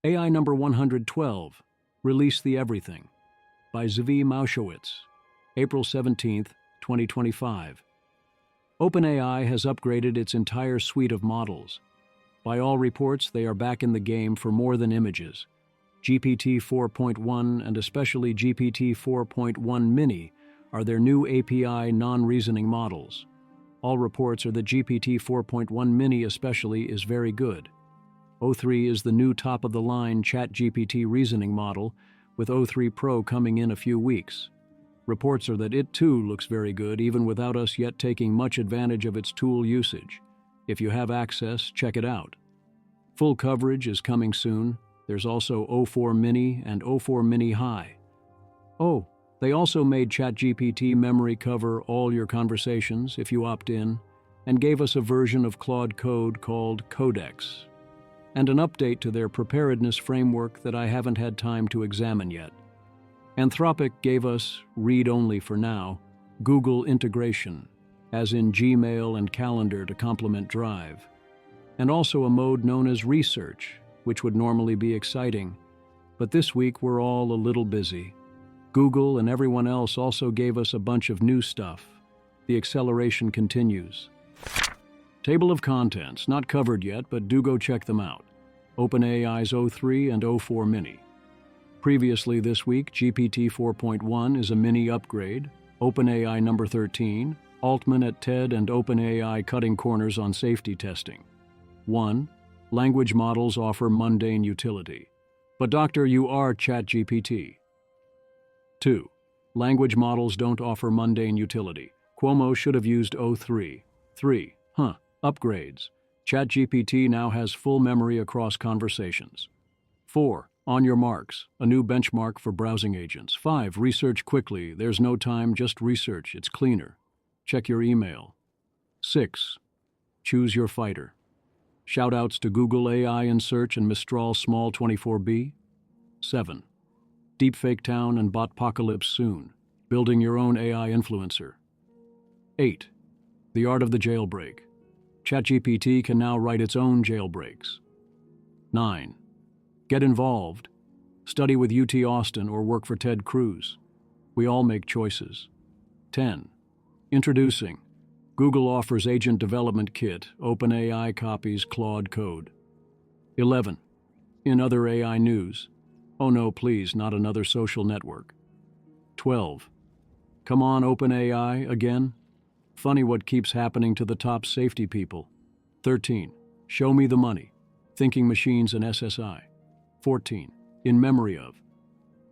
AI number 112, Release the Everything, by Mowshowitz, April 17, 2025. OpenAI has upgraded its entire suite of models. By all reports, they are back in the game for more than images. GPT 4.1 and especially GPT 4.1 Mini are their new API non-reasoning models. All reports are that GPT 4.1 Mini especially is very good. O3 is the new top-of-the-line ChatGPT reasoning model, with O3 Pro coming in a few weeks. Reports are that it too looks very good, even without us yet taking much advantage of its tool usage. If you have access, check it out. Full coverage is coming soon. There's also O4 Mini and O4 Mini High. Oh, they also made ChatGPT memory cover all your conversations if you opt in, and gave us a version of Claude Code called Codex, and an update to their preparedness framework that I haven't had time to examine yet. Anthropic gave us, read-only for now, Google integration, as in Gmail and Calendar to complement Drive, and also a mode known as Research, which would normally be exciting. But this week we're all a little busy. Google and everyone else also gave us a bunch of new stuff. The acceleration continues. Table of contents, not covered yet, but do go check them out. OpenAI's O3 and O4 Mini. Previously this week, GPT 4.1 is a mini upgrade, OpenAI number 13, Altman at TED and OpenAI cutting corners on safety testing. 1. Language models offer mundane utility. But doctor, you are ChatGPT. 2. Language models don't offer mundane utility. Cuomo should have used O3. 3. Upgrades. ChatGPT now has full memory across conversations. 4. On your marks, a new benchmark for browsing agents. 5. Research quickly. There's no time, just research. It's cleaner. Check your email. 6. Choose your fighter. Shoutouts to Google AI in Search and Mistral Small 24B. 7. Deepfake Town and Botpocalypse soon. Building your own AI influencer. 8. The art of the jailbreak. ChatGPT can now write its own jailbreaks. 9. Get involved. Study with UT Austin or work for Ted Cruz. We all make choices. 10. Introducing. Google offers Agent Development Kit. OpenAI copies Claude Code. 11. In other AI news. Oh no, please, not another social network. 12. Come on, OpenAI, again? Funny what keeps happening to the top safety people. 13. Show me the money. Thinking machines and SSI. 14. In memory of.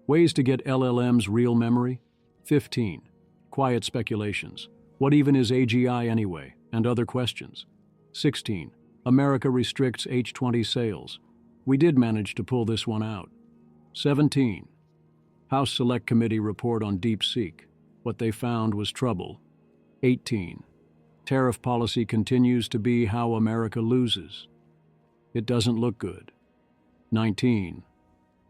Ways to get LLM's real memory. 15. Quiet speculations. What even is AGI anyway? And other questions. 16. America restricts H20 sales. We did manage to pull this one out. 17. House Select Committee report on DeepSeek. What they found was trouble. 18. Tariff policy continues to be how America loses. It doesn't look good. 19.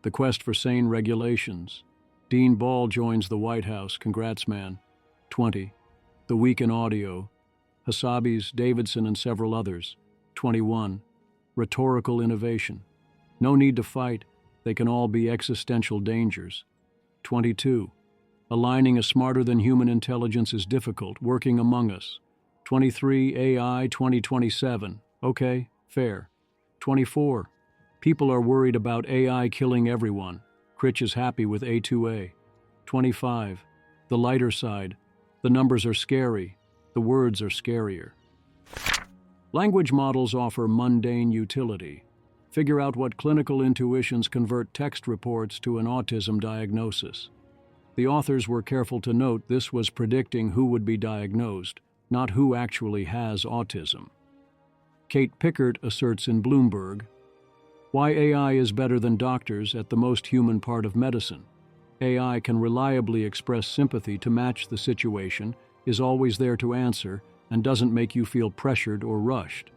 The quest for sane regulations. Dean Ball joins the White House. Congrats, man. 20. The week in audio. Hasabi's, Davidson, and several others. 21. Rhetorical innovation. No need to fight. They can all be existential dangers. 22. Aligning a smarter-than-human intelligence is difficult, working among us. 23. AI 2027. Okay, fair. 24. People are worried about AI killing everyone. Critch is happy with A2A. 25. The lighter side. The numbers are scary. The words are scarier. Language models offer mundane utility. Figure out what clinical intuitions convert text reports to an autism diagnosis. The authors were careful to note this was predicting who would be diagnosed, not who actually has autism. Kate Pickert asserts in Bloomberg, why AI is better than doctors at the most human part of medicine. AI can reliably express sympathy to match the situation, is always there to answer, and doesn't make you feel pressured or rushed.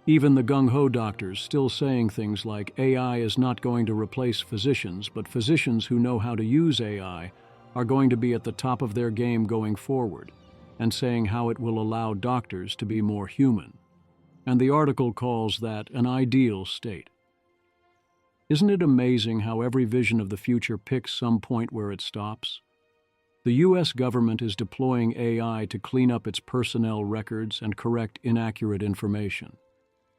Even the gung-ho doctors still saying things like AI is not going to replace physicians, but physicians who know how to use AI are going to be at the top of their game going forward, and saying how it will allow doctors to be more human. And the article calls that an ideal state. Isn't it amazing how every vision of the future picks some point where it stops? The U.S. government is deploying AI to clean up its personnel records and correct inaccurate information.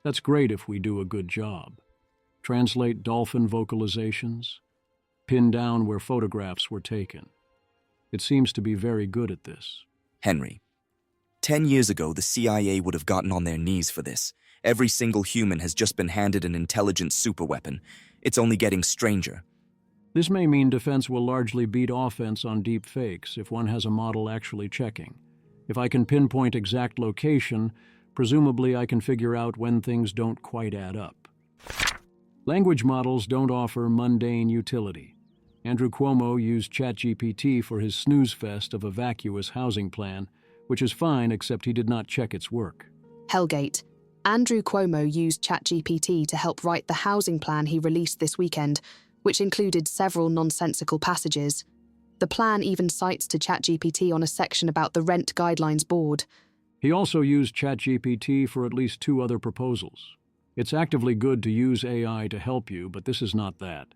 That's great if we do a good job. Translate dolphin vocalizations, pin down where photographs were taken. It seems to be very good at this. Henry, 10 years ago, the CIA would have gotten on their knees for this. Every single human has just been handed an intelligent superweapon. It's only getting stranger. This may mean defense will largely beat offense on deep fakes if one has a model actually checking. If I can pinpoint exact location, presumably I can figure out when things don't quite add up. Language models don't offer mundane utility. Andrew Cuomo used ChatGPT for his snooze fest of a vacuous housing plan, which is fine except he did not check its work. Hellgate. Andrew Cuomo used ChatGPT to help write the housing plan he released this weekend, which included several nonsensical passages. The plan even cites to ChatGPT on a section about the Rent Guidelines Board. He also used ChatGPT for at least 2 other proposals. It's actively good to use AI to help you, but this is not that.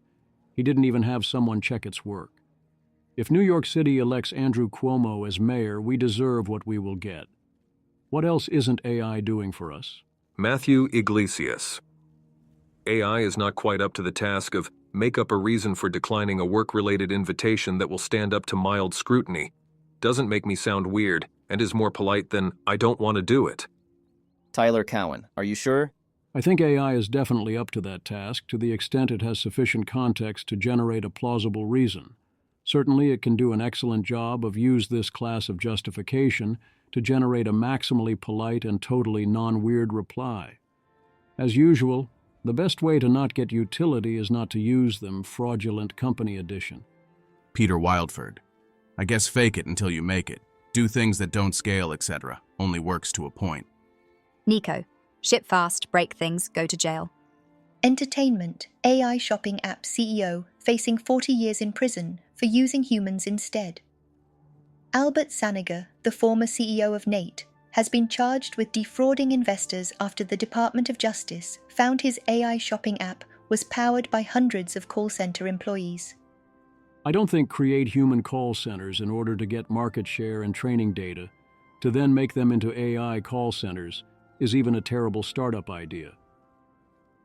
He didn't even have someone check its work. If New York City elects Andrew Cuomo as mayor, we deserve what we will get. What else isn't AI doing for us? Matthew Iglesias. AI is not quite up to the task of make up a reason for declining a work-related invitation that will stand up to mild scrutiny. Doesn't make me sound weird, and is more polite than I don't want to do it. Tyler Cowan, are you sure? I think AI is definitely up to that task to the extent it has sufficient context to generate a plausible reason. Certainly it can do an excellent job of use this class of justification to generate a maximally polite and totally non-weird reply. As usual, the best way to not get utility is not to use them, fraudulent company edition. Peter Wildford. I guess fake it until you make it. Do things that don't scale, etc. Only works to a point. Nico. Ship fast, break things, go to jail. Entertainment, AI shopping app CEO facing 40 years in prison for using humans instead. Albert Saniger, the former CEO of Nate, has been charged with defrauding investors after the Department of Justice found his AI shopping app was powered by hundreds of call center employees. I don't think create human call centers in order to get market share and training data, to then make them into AI call centers, is even a terrible startup idea.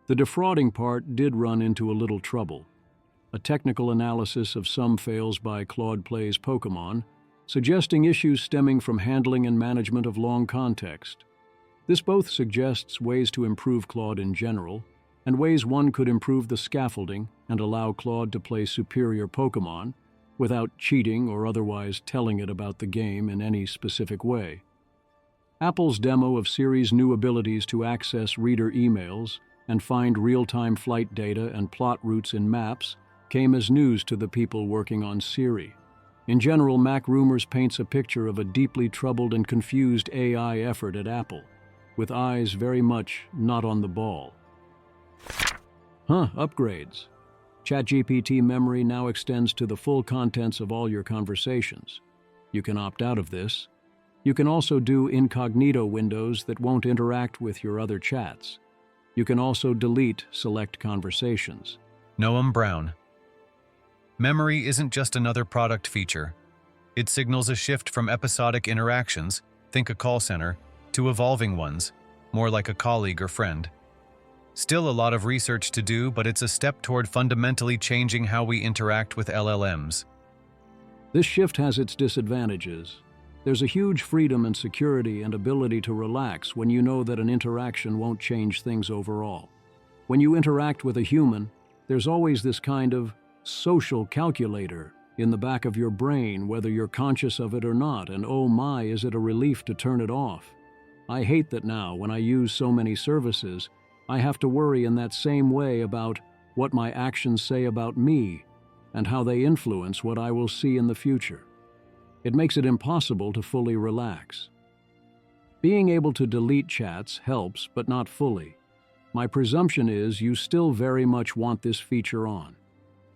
The defrauding part did run into a little trouble. A technical analysis of some fails by Claude Plays Pokemon, suggesting issues stemming from handling and management of long context. This both suggests ways to improve Claude in general, and ways one could improve the scaffolding and allow Claude to play superior Pokemon without cheating or otherwise telling it about the game in any specific way. Apple's demo of Siri's new abilities to access reader emails and find real-time flight data and plot routes in maps came as news to the people working on Siri. In general, Mac Rumors paints a picture of a deeply troubled and confused AI effort at Apple, with eyes very much not on the ball. Upgrades. ChatGPT memory now extends to the full contents of all your conversations. You can opt out of this. You can also do incognito windows that won't interact with your other chats. You can also delete select conversations. Noam Brown. Memory isn't just another product feature. It signals a shift from episodic interactions, think a call center, to evolving ones, more like a colleague or friend. Still a lot of research to do, but it's a step toward fundamentally changing how we interact with LLMs. This shift has its disadvantages. There's a huge freedom and security and ability to relax when you know that an interaction won't change things overall. When you interact with a human, there's always this kind of social calculator in the back of your brain, whether you're conscious of it or not, and oh my, is it a relief to turn it off. I hate that now, when I use so many services, I have to worry in that same way about what my actions say about me and how they influence what I will see in the future. It makes it impossible to fully relax. Being able to delete chats helps, but not fully. My presumption is you still very much want this feature on.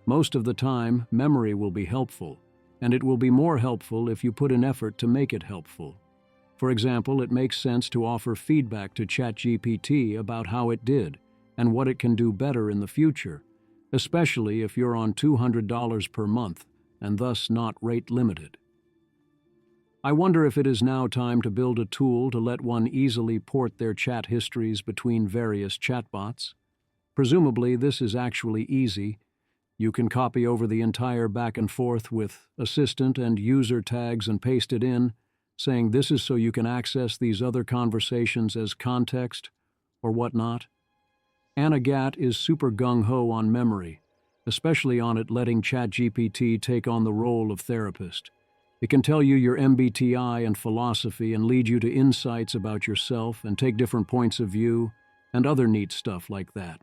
Most of the time, memory will be helpful, and it will be more helpful if you put an effort to make it helpful. For example, it makes sense to offer feedback to ChatGPT about how it did and what it can do better in the future, especially if you're on $200 per month and thus not rate limited. I wonder if it is now time to build a tool to let one easily port their chat histories between various chatbots. Presumably, this is actually easy. You can copy over the entire back and forth with assistant and user tags and paste it in, saying this is so you can access these other conversations as context or whatnot. Anna Gatt is super gung-ho on memory, especially on it letting ChatGPT take on the role of therapist. It can tell you your MBTI and philosophy and lead you to insights about yourself and take different points of view and other neat stuff like that.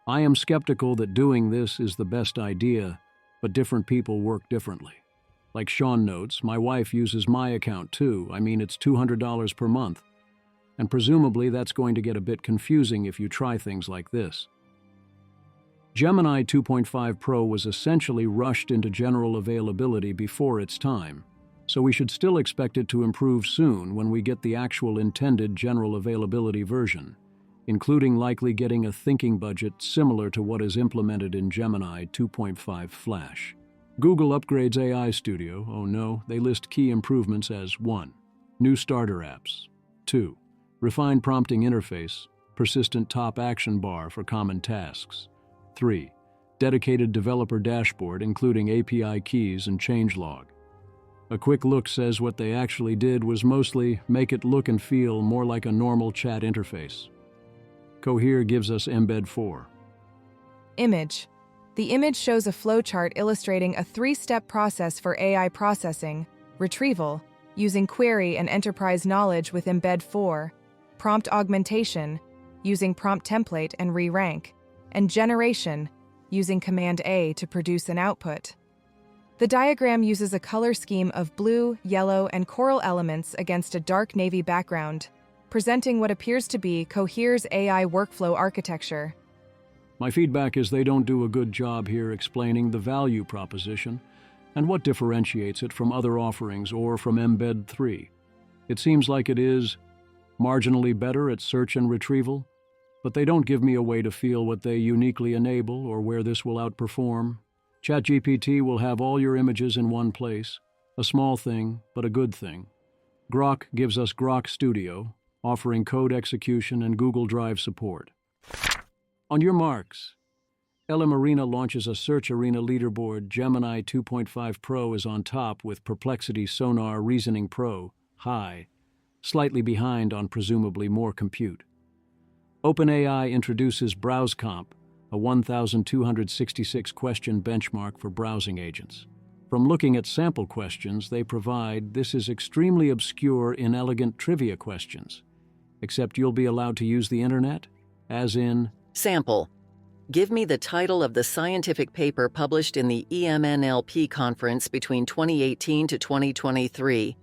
I am skeptical that doing this is the best idea, but different people work differently. Like Sean notes, my wife uses my account too. I mean, it's $200 per month. And presumably that's going to get a bit confusing if you try things like this. Gemini 2.5 Pro was essentially rushed into general availability before its time, so we should still expect it to improve soon when we get the actual intended general availability version, including likely getting a thinking budget similar to what is implemented in Gemini 2.5 Flash. Google upgrades AI Studio. Oh no, they list key improvements as 1. New starter apps. 2. Refined prompting interface, persistent top action bar for common tasks. 3. Dedicated developer dashboard including API keys and changelog. A quick look says what they actually did was mostly make it look and feel more like a normal chat interface. Cohere gives us Embed 4. Image. The image shows a flowchart illustrating a 3-step process for AI processing, retrieval, using query and enterprise knowledge with Embed 4, prompt augmentation, using prompt template and re-rank, and generation, using Command A to produce an output. The diagram uses a color scheme of blue, yellow, and coral elements against a dark navy background, presenting what appears to be Cohere's AI workflow architecture. My feedback is they don't do a good job here explaining the value proposition and what differentiates it from other offerings or from Embed 3. It seems like it is marginally better at search and retrieval, but they don't give me a way to feel what they uniquely enable or where this will outperform. ChatGPT will have all your images in one place, a small thing, but a good thing. Grok gives us Grok Studio, offering code execution and Google Drive support. On your marks. LM Arena launches a Search Arena leaderboard. Gemini 2.5 Pro is on top with Perplexity Sonar Reasoning Pro, high, slightly behind on presumably more compute. OpenAI introduces BrowseComp, a 1,266-question benchmark for browsing agents. From looking at sample questions they provide, this is extremely obscure, inelegant trivia questions. Except you'll be allowed to use the internet, as in... Sample. Give me the title of the scientific paper published in the EMNLP conference between 2018 to 2023,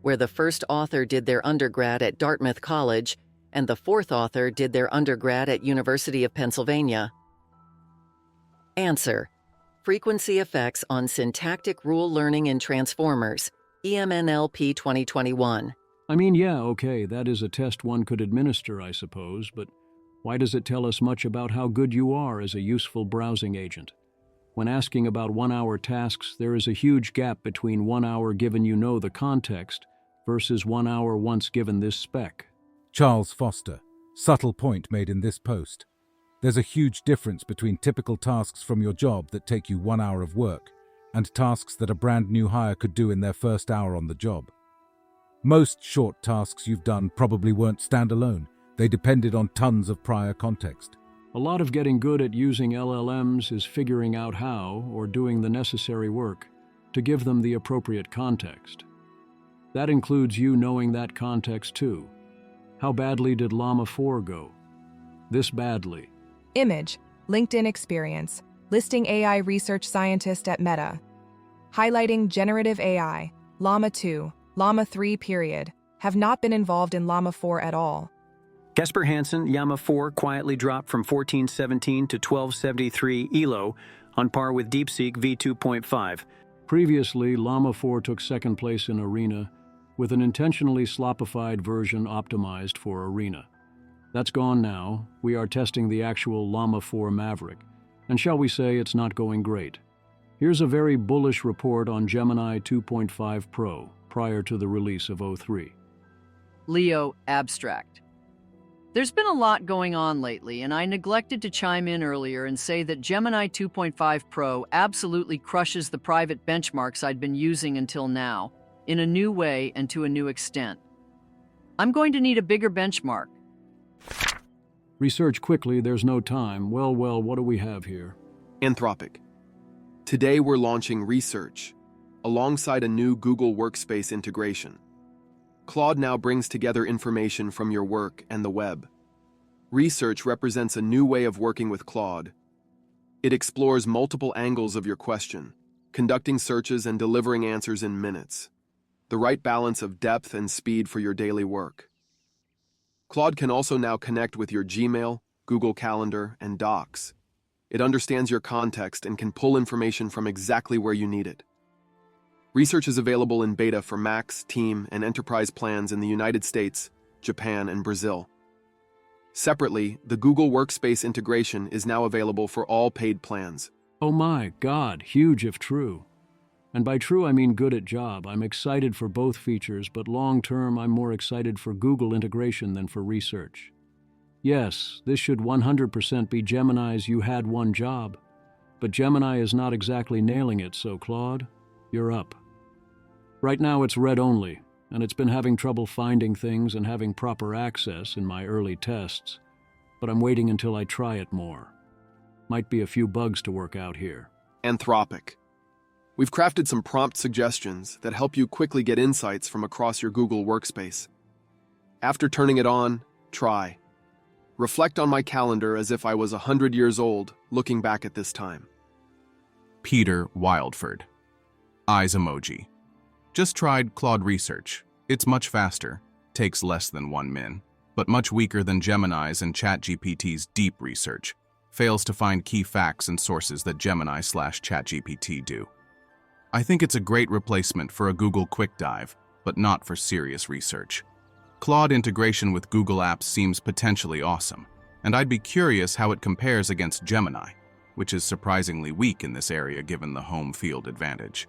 where the first author did their undergrad at Dartmouth College and the fourth author did their undergrad at University of Pennsylvania. Answer. Frequency Effects on Syntactic Rule Learning in Transformers, EMNLP 2021. I mean, yeah, okay, that is a test one could administer, I suppose, but why does it tell us much about how good you are as a useful browsing agent? When asking about 1-hour tasks, there is a huge gap between 1 hour given you know the context versus 1 hour once given this spec. Charles Foster. Subtle point made in this post. There's a huge difference between typical tasks from your job that take you 1 hour of work and tasks that a brand new hire could do in their first hour on the job. Most short tasks you've done probably weren't standalone. They depended on tons of prior context. A lot of getting good at using LLMs is figuring out how, or doing the necessary work, to give them the appropriate context. That includes you knowing that context too. How badly did Llama 4 go? This badly. Image. LinkedIn experience. Listing AI research scientist at Meta. Highlighting generative AI. Llama 2, Llama 3 period. Have not been involved in Llama 4 at all. Jesper Hansen, Llama 4 quietly dropped from 1417 to 1273 ELO, on par with DeepSeek v2.5. Previously, Llama 4 took second place in Arena, with an intentionally slopified version optimized for Arena. That's gone now. We are testing the actual Llama 4 Maverick, And shall we say it's not going great? Here's a very bullish report on Gemini 2.5 Pro prior to the release of O3. Leo Abstract. There's been a lot going on lately, and I neglected to chime in earlier and say that Gemini 2.5 Pro absolutely crushes the private benchmarks I'd been using until now, in a new way and to a new extent. I'm going to need a bigger benchmark. Research quickly, there's no time. Well, what do we have here? Anthropic. Today we're launching Research, alongside a new Google Workspace integration. Claude now brings together information from your work and the web. Research represents a new way of working with Claude. It explores multiple angles of your question, conducting searches and delivering answers in minutes. The right balance of depth and speed for your daily work. Claude can also now connect with your Gmail, Google Calendar, and Docs. It understands your context and can pull information from exactly where you need it. Research is available in beta for Max, Team, and Enterprise plans in the United States, Japan, and Brazil. Separately, the Google Workspace integration is now available for all paid plans. Oh my God, huge if true. And by true, I mean good at job. I'm excited for both features, but long-term, I'm more excited for Google integration than for research. Yes, this should 100% be Gemini's "you had one job," but Gemini is not exactly nailing it, so Claude, you're up. Right now it's read only, and it's been having trouble finding things and having proper access in my early tests, but I'm waiting until I try it more. Might be a few bugs to work out here. Anthropic. We've crafted some prompt suggestions that help you quickly get insights from across your Google Workspace. After turning it on, try. Reflect on my calendar as if I was 100 years old, looking back at this time. Peter Wildford. Eyes emoji. Just tried Claude Research. It's much faster, takes less than 1 min, but much weaker than Gemini's and ChatGPT's deep research. Fails to find key facts and sources that Gemini/ChatGPT do. I think it's a great replacement for a Google Quick Dive, but not for serious research. Claude integration with Google Apps seems potentially awesome, and I'd be curious how it compares against Gemini, which is surprisingly weak in this area given the home field advantage.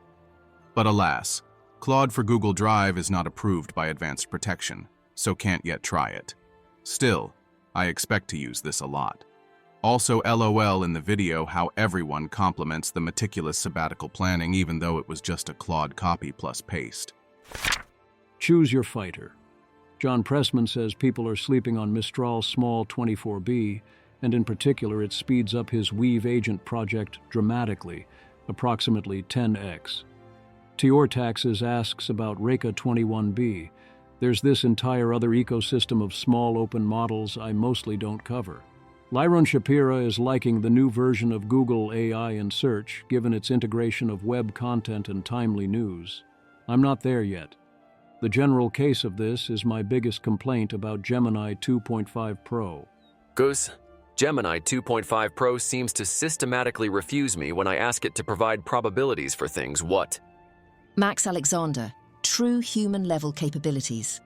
But alas, Claude for Google Drive is not approved by Advanced Protection, so can't yet try it. Still, I expect to use this a lot. Also LOL in the video how everyone compliments the meticulous sabbatical planning even though it was just a Claude copy plus paste. Choose your fighter. John Pressman says people are sleeping on Mistral Small 24B, and in particular it speeds up his Weave Agent project dramatically, approximately 10x. Tior Taxes asks about Reka 21B. There's this entire other ecosystem of small open models I mostly don't cover. Lyron Shapira is liking the new version of Google AI in search, given its integration of web content and timely news. I'm not there yet. The general case of this is my biggest complaint about Gemini 2.5 Pro. Goose, Gemini 2.5 Pro seems to systematically refuse me when I ask it to provide probabilities for things. What? Max Alexander, true human-level capabilities.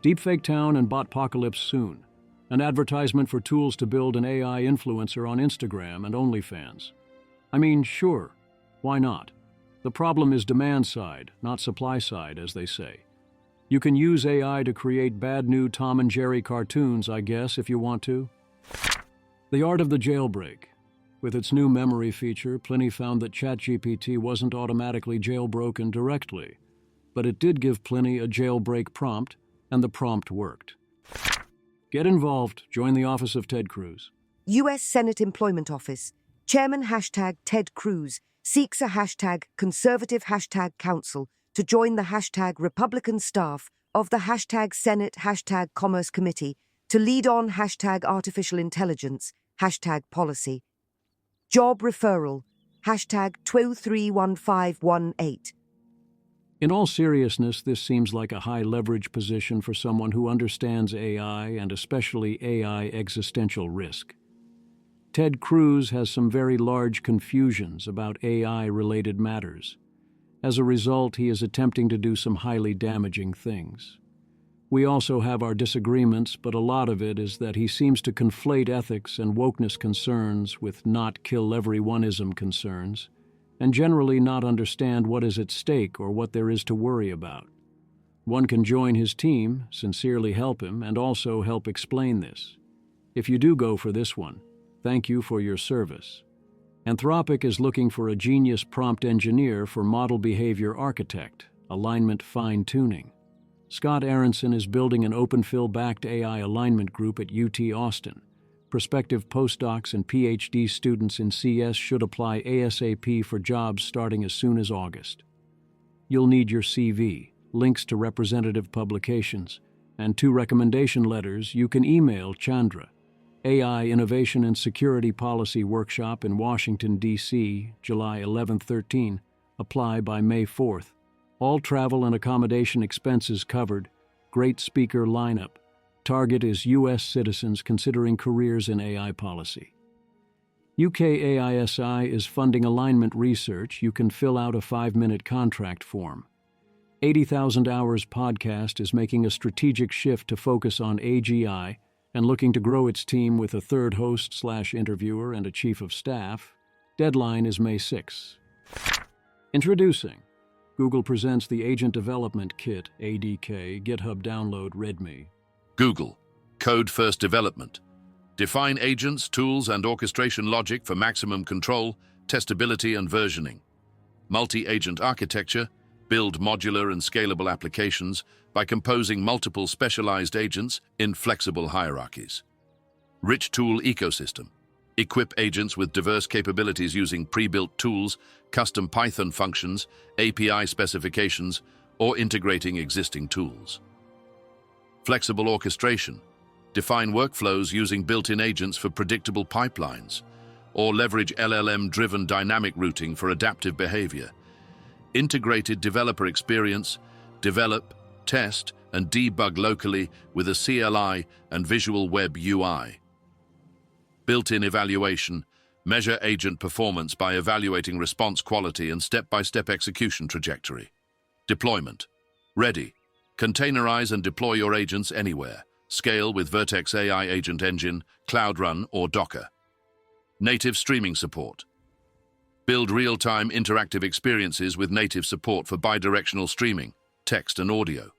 Deepfake Town and Botpocalypse soon. An advertisement for tools to build an AI influencer on Instagram and OnlyFans. I mean, sure, why not? The problem is demand side, not supply side, as they say. You can use AI to create bad new Tom and Jerry cartoons, I guess, if you want to. The art of the jailbreak. With its new memory feature, Pliny found that ChatGPT wasn't automatically jailbroken directly, but it did give Pliny a jailbreak prompt, and the prompt worked. Get involved. Join the office of Ted Cruz. U.S. Senate Employment Office. Chairman #Ted Cruz seeks a #conservative #council to join the #Republican staff of the #Senate #Commerce Committee to lead on #Artificial Intelligence #Policy. Job referral #231518. In all seriousness, this seems like a high-leverage position for someone who understands AI and especially AI existential risk. Ted Cruz has some very large confusions about AI-related matters. As a result, he is attempting to do some highly damaging things. We also have our disagreements, but a lot of it is that he seems to conflate ethics and wokeness concerns with not-kill-everyoneism concerns, and generally not understand what is at stake or what there is to worry about. One can join his team, sincerely help him, and also help explain this. If you do go for this one, thank you for your service. Anthropic is looking for a genius prompt engineer for model behavior architect, alignment fine-tuning. Scott Aronson is building an OpenPhil-backed AI alignment group at UT Austin. Prospective postdocs and PhD students in CS should apply ASAP for jobs starting as soon as August. You'll need your CV, links to representative publications, and 2 recommendation letters. You can email Chandra. AI Innovation and Security Policy Workshop in Washington, D.C., July 11-13. Apply by May 4th. All travel and accommodation expenses covered. Great speaker lineup. Target is U.S. citizens considering careers in AI policy. UKAISI is funding alignment research. You can fill out a 5-minute contract form. 80,000 Hours podcast is making a strategic shift to focus on AGI and looking to grow its team with a 3rd host/interviewer and a chief of staff. Deadline is May 6. Introducing Google presents the Agent Development Kit, ADK, GitHub download README. Google, Code First Development. Define agents, tools, and orchestration logic for maximum control, testability, and versioning. Multi-agent architecture. Build modular and scalable applications by composing multiple specialized agents in flexible hierarchies. Rich tool ecosystem. Equip agents with diverse capabilities using pre-built tools, custom Python functions, API specifications, or integrating existing tools. Flexible orchestration. Define workflows using built-in agents for predictable pipelines, or leverage LLM-driven dynamic routing for adaptive behavior. Integrated developer experience. Develop, test, and debug locally with a CLI and Visual Web UI. Built-in evaluation. Measure agent performance by evaluating response quality and step-by-step execution trajectory. Deployment. Ready. Containerize and deploy your agents anywhere. Scale with Vertex AI Agent Engine, Cloud Run, or Docker. Native streaming support. Build real-time interactive experiences with native support for bidirectional streaming, text and audio.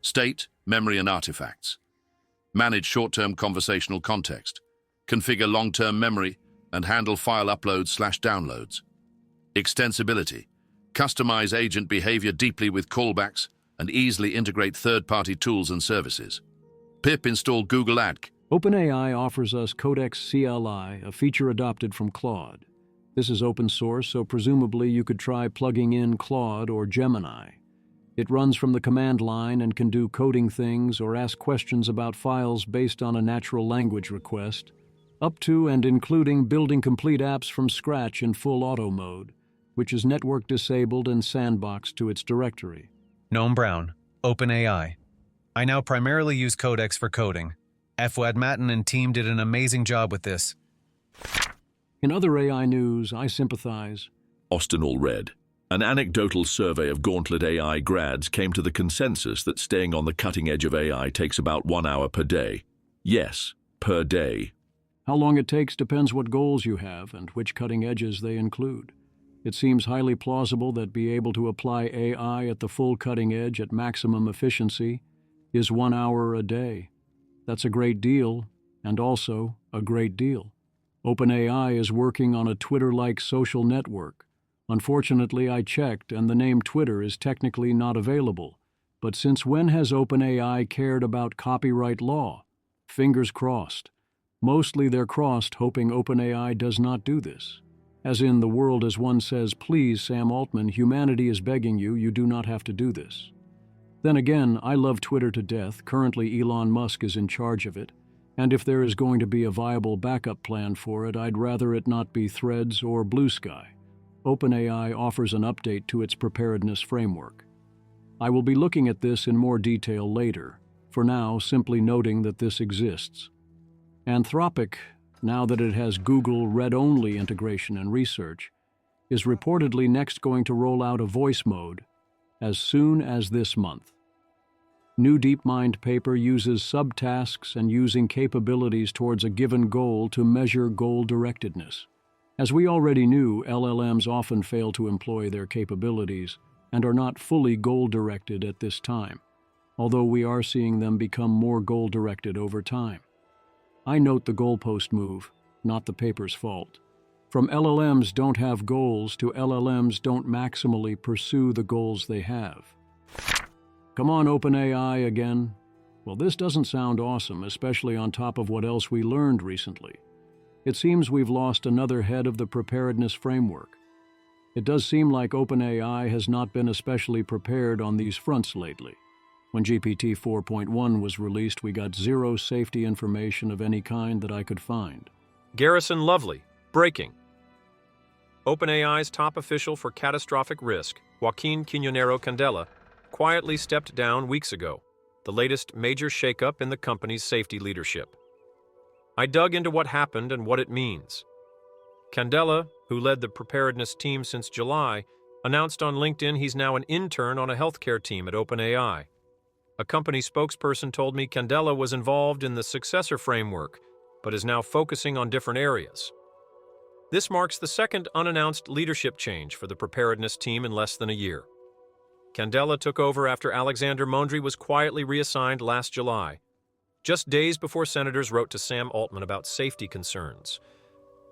State, memory, and artifacts. Manage short-term conversational context. Configure long-term memory and handle file uploads/downloads. Extensibility. Customize agent behavior deeply with callbacks and easily integrate third-party tools and services. Pip install Google Adc. OpenAI offers us Codex CLI, a feature adopted from Claude. This is open source, so presumably you could try plugging in Claude or Gemini. It runs from the command line and can do coding things or ask questions about files based on a natural language request, up to and including building complete apps from scratch in full auto mode, which is network disabled and sandboxed to its directory. Noam Brown, OpenAI. I now primarily use Codex for coding. Fouad Matin and team did an amazing job with this. In other AI news, I sympathize. Austin All Red. An anecdotal survey of Gauntlet AI grads came to the consensus that staying on the cutting edge of AI takes about 1 hour per day. Yes, per day. How long it takes depends what goals you have and which cutting edges they include. It seems highly plausible that be able to apply AI at the full cutting edge at maximum efficiency is 1 hour a day. That's a great deal, and also a great deal. OpenAI is working on a Twitter-like social network. Unfortunately, I checked, and the name Twitter is technically not available. But since when has OpenAI cared about copyright law? Fingers crossed. Mostly they're crossed, hoping OpenAI does not do this. As in, the world as one says, please, Sam Altman, humanity is begging you, you do not have to do this. Then again, I love Twitter to death. Currently, Elon Musk is in charge of it. And if there is going to be a viable backup plan for it, I'd rather it not be Threads or Blue Sky. OpenAI offers an update to its preparedness framework. I will be looking at this in more detail later. For now, simply noting that this exists. Anthropic, now that it has Google read-only integration and research, is reportedly next going to roll out a voice mode as soon as this month. New DeepMind paper uses subtasks and using capabilities towards a given goal to measure goal-directedness. As we already knew, LLMs often fail to employ their capabilities and are not fully goal-directed at this time, although we are seeing them become more goal-directed over time. I note the goalpost move, not the paper's fault. From LLMs don't have goals to LLMs don't maximally pursue the goals they have. Come on, OpenAI again. Well, this doesn't sound awesome, especially on top of what else we learned recently. It seems we've lost another head of the preparedness framework. It does seem like OpenAI has not been especially prepared on these fronts lately. When GPT 4.1 was released, we got zero safety information of any kind that I could find. Garrison Lovely, breaking. OpenAI's top official for catastrophic risk, Joaquin Quiñonero Candela, quietly stepped down weeks ago, the latest major shakeup in the company's safety leadership. I dug into what happened and what it means. Candela, who led the preparedness team since July, announced on LinkedIn he's now an intern on a healthcare team at OpenAI. A company spokesperson told me Candela was involved in the successor framework, but is now focusing on different areas. This marks the second unannounced leadership change for the preparedness team in less than a year. Candela took over after Alexander Mondry was quietly reassigned last July, just days before senators wrote to Sam Altman about safety concerns.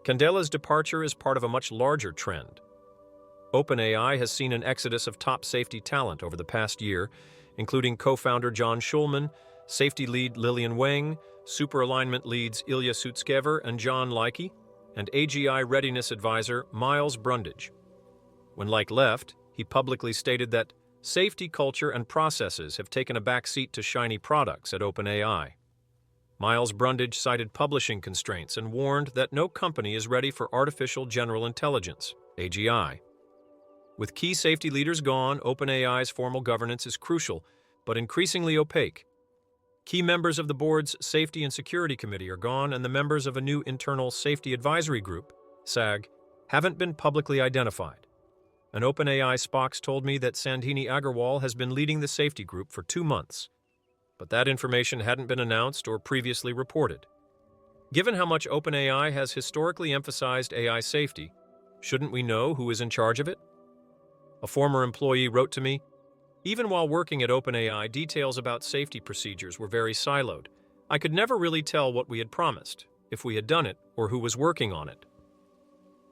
Candela's departure is part of a much larger trend. OpenAI has seen an exodus of top safety talent over the past year, including co-founder John Schulman, safety lead Lillian Wang, super alignment leads Ilya Sutskever and John Likey, and AGI readiness advisor Miles Brundage. When Like left, he publicly stated that safety culture and processes have taken a backseat to shiny products at OpenAI. Miles Brundage cited publishing constraints and warned that no company is ready for artificial general intelligence, AGI. With key safety leaders gone, OpenAI's formal governance is crucial, but increasingly opaque. Key members of the board's Safety and Security Committee are gone, and the members of a new internal Safety Advisory Group, SAG, haven't been publicly identified. An OpenAI Spox told me that Sandhini Agarwal has been leading the safety group for 2 months, but that information hadn't been announced or previously reported. Given how much OpenAI has historically emphasized AI safety, shouldn't we know who is in charge of it? A former employee wrote to me, "Even while working at OpenAI, details about safety procedures were very siloed. I could never really tell what we had promised, if we had done it, or who was working on it."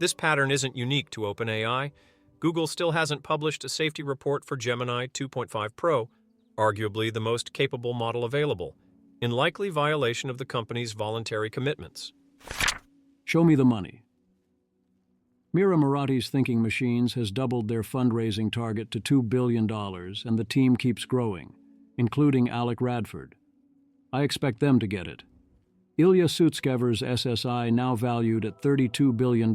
This pattern isn't unique to OpenAI. Google still hasn't published a safety report for Gemini 2.5 Pro, arguably the most capable model available, in likely violation of the company's voluntary commitments. Show me the money. Mira Murati's Thinking Machines has doubled their fundraising target to $2 billion, and the team keeps growing, including Alec Radford. I expect them to get it. Ilya Sutskever's SSI now valued at $32 billion.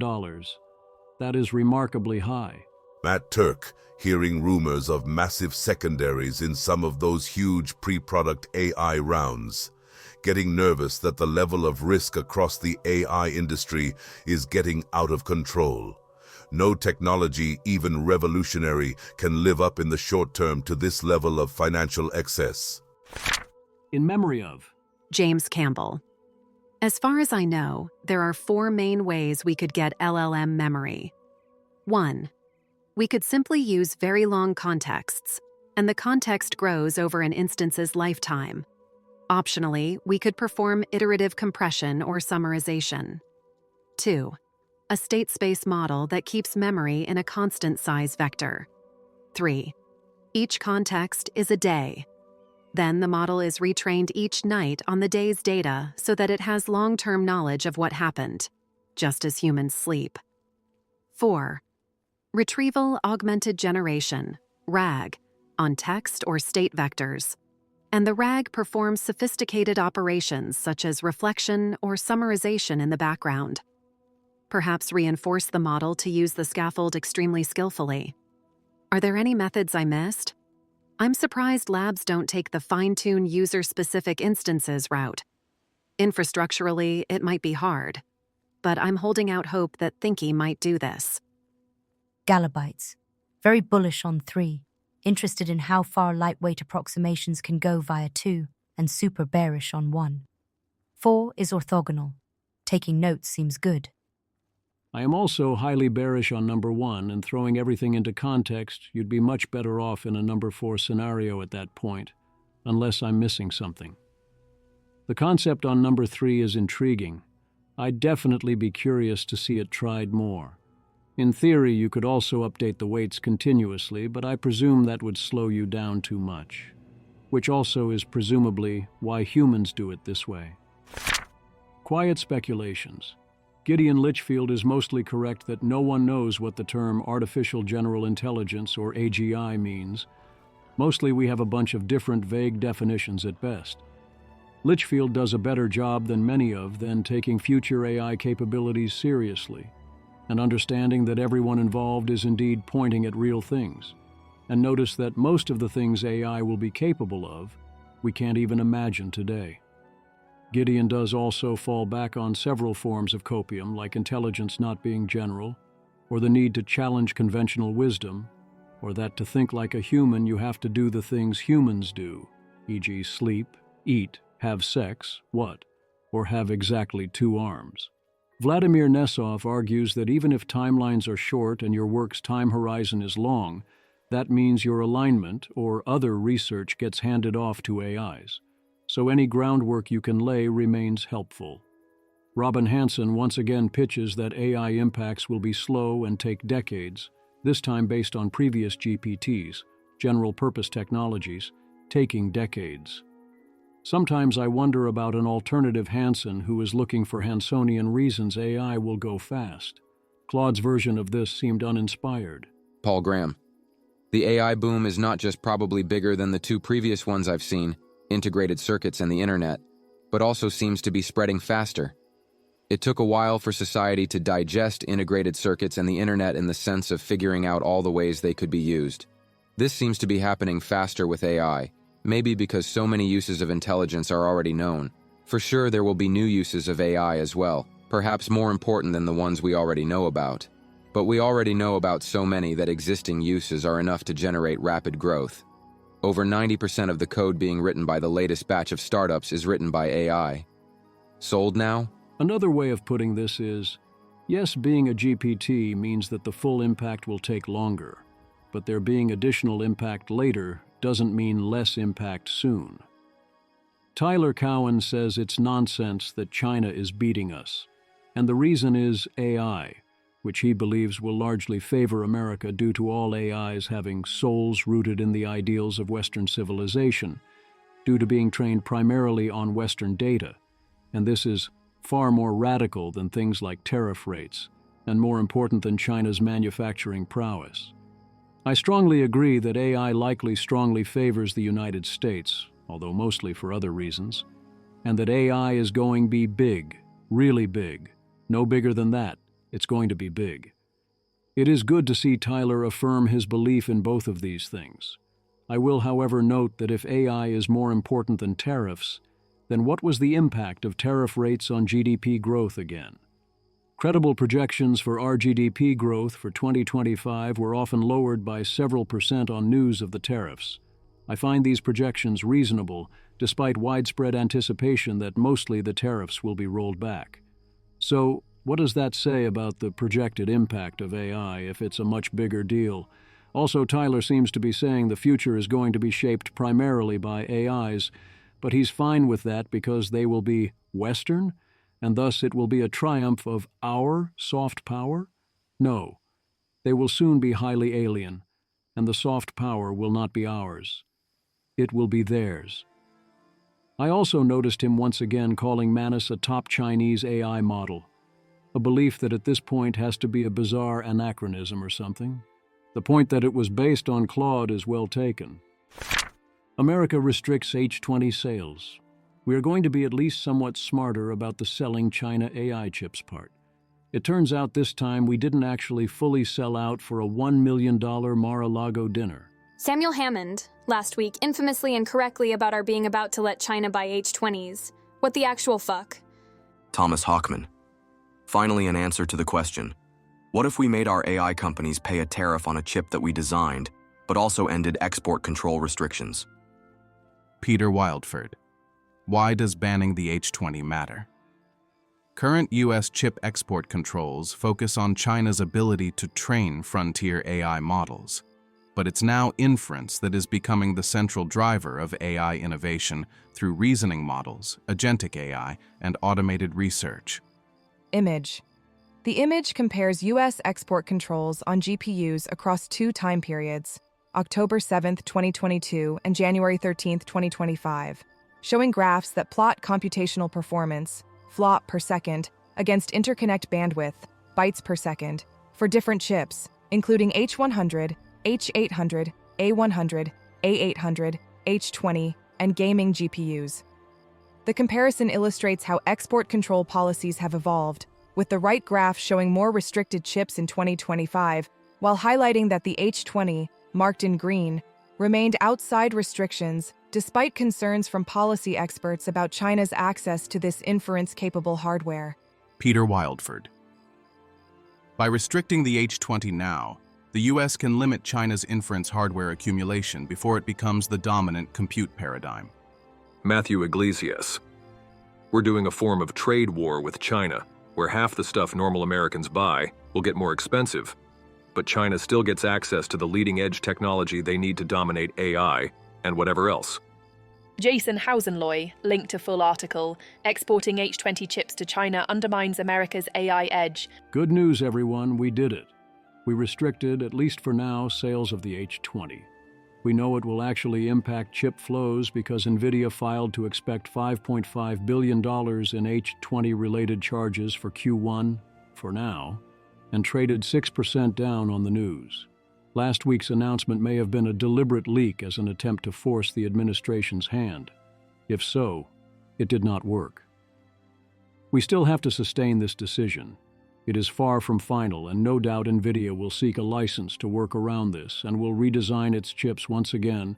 That is remarkably high. Matt Turk, hearing rumors of massive secondaries in some of those huge pre-product AI rounds. Getting nervous that the level of risk across the AI industry is getting out of control. No technology, even revolutionary, can live up in the short term to this level of financial excess. In memory of James Campbell. As far as I know, there are 4 main ways we could get LLM memory. 1. We could simply use very long contexts, and the context grows over an instance's lifetime. Optionally, we could perform iterative compression or summarization. 2. A state space model that keeps memory in a constant size vector. 3. Each context is a day. Then the model is retrained each night on the day's data so that it has long-term knowledge of what happened, just as humans sleep. 4. Retrieval Augmented Generation, RAG, on text or state vectors. And the RAG performs sophisticated operations such as reflection or summarization in the background. Perhaps reinforce the model to use the scaffold extremely skillfully. Are there any methods I missed? I'm surprised labs don't take the fine-tune user-specific instances route. Infrastructurally, it might be hard, but I'm holding out hope that Thinky might do this. Galabytes. Very bullish on 3. interested in how far lightweight approximations can go via 2, and super bearish on 1. 4 is orthogonal. Taking notes seems good. I am also highly bearish on number 1, and throwing everything into context, you'd be much better off in a number 4 scenario at that point, unless I'm missing something. The concept on number 3 is intriguing. I'd definitely be curious to see it tried more. In theory, you could also update the weights continuously, but I presume that would slow you down too much, which also is presumably why humans do it this way. Quiet speculations. Gideon Litchfield is mostly correct that no one knows what the term artificial general intelligence, or AGI, means. Mostly we have a bunch of different vague definitions at best. Litchfield does a better job than many of then taking future AI capabilities seriously, and understanding that everyone involved is indeed pointing at real things. And notice that most of the things AI will be capable of, we can't even imagine today. Gideon does also fall back on several forms of copium, like intelligence not being general, or the need to challenge conventional wisdom, or that to think like a human you have to do the things humans do, e.g. sleep, eat, have sex, what, or have exactly 2 arms. Vladimir Nesov argues that even if timelines are short and your work's time horizon is long, that means your alignment or other research gets handed off to AIs. So any groundwork you can lay remains helpful. Robin Hanson once again pitches that AI impacts will be slow and take decades, this time based on previous GPTs, general-purpose technologies, taking decades. Sometimes I wonder about an alternative Hanson who is looking for Hansonian reasons AI will go fast. Claude's version of this seemed uninspired. Paul Graham. The AI boom is not just probably bigger than the 2 previous ones I've seen, integrated circuits and the internet, but also seems to be spreading faster. It took a while for society to digest integrated circuits and the internet in the sense of figuring out all the ways they could be used. This seems to be happening faster with AI, maybe because so many uses of intelligence are already known. For sure there will be new uses of AI as well, perhaps more important than the ones we already know about. But we already know about so many that existing uses are enough to generate rapid growth. Over 90% of the code being written by the latest batch of startups is written by AI. Sold now? Another way of putting this is, yes, being a GPT means that the full impact will take longer, but there being additional impact later doesn't mean less impact soon. Tyler Cowen says it's nonsense that China is beating us, and the reason is AI, which he believes will largely favor America due to all AIs having souls rooted in the ideals of Western civilization, due to being trained primarily on Western data, and this is far more radical than things like tariff rates, and more important than China's manufacturing prowess. I strongly agree that AI likely strongly favors the United States, although mostly for other reasons, and that AI is going to be big, really big, no bigger than that. It's going to be big. It is good to see Tyler affirm his belief in both of these things. I will, however, note that if AI is more important than tariffs, then what was the impact of tariff rates on GDP growth again? Credible projections for our GDP growth for 2025 were often lowered by several % on news of the tariffs. I find these projections reasonable, despite widespread anticipation that mostly the tariffs will be rolled back. So, what does that say about the projected impact of AI if it's a much bigger deal? Also, Tyler seems to be saying the future is going to be shaped primarily by AIs, but he's fine with that because they will be Western, and thus it will be a triumph of our soft power? No. They will soon be highly alien, and the soft power will not be ours. It will be theirs. I also noticed him once again calling Manus a top Chinese AI model, a belief that at this point has to be a bizarre anachronism or something. The point that it was based on Claude is well taken. America restricts H20 sales. We are going to be at least somewhat smarter about the selling China AI chips part. It turns out this time we didn't actually fully sell out for a $1 million Mar-a-Lago dinner. Samuel Hammond, last week, infamously and correctly about our being about to let China buy H20s. What the actual fuck? Thomas Hockman. Finally, an answer to the question, what if we made our AI companies pay a tariff on a chip that we designed, but also ended export control restrictions. Peter Wildford. Why does banning the H-20 matter? Current U.S. chip export controls focus on China's ability to train frontier AI models, but it's now inference that is becoming the central driver of AI innovation through reasoning models, agentic AI, and automated research. Image. The image compares U.S. export controls on GPUs across 2 time periods, October 7, 2022 and January 13, 2025, showing graphs that plot computational performance, flop per second, against interconnect bandwidth, bytes per second, for different chips, including H100, H800, A100, A800, H20, and gaming GPUs. The comparison illustrates how export control policies have evolved, with the right graph showing more restricted chips in 2025, while highlighting that the H20, marked in green, remained outside restrictions despite concerns from policy experts about China's access to this inference-capable hardware. Peter Wildford. By restricting the H-20 now, the U.S. can limit China's inference hardware accumulation before it becomes the dominant compute paradigm. Matthew Iglesias. We're doing a form of trade war with China, where half the stuff normal Americans buy will get more expensive, but China still gets access to the leading-edge technology they need to dominate AI and whatever else. Jason Hausenloy, linked to full article, exporting H-20 chips to China undermines America's AI edge. Good news, everyone, we did it. We restricted, at least for now, sales of the H-20. We know it will actually impact chip flows because NVIDIA filed to expect $5.5 billion in H-20-related charges for Q1, for now, and traded 6% down on the news. Last week's announcement may have been a deliberate leak as an attempt to force the administration's hand. If so, it did not work. We still have to sustain this decision. It is far from final, and no doubt NVIDIA will seek a license to work around this and will redesign its chips once again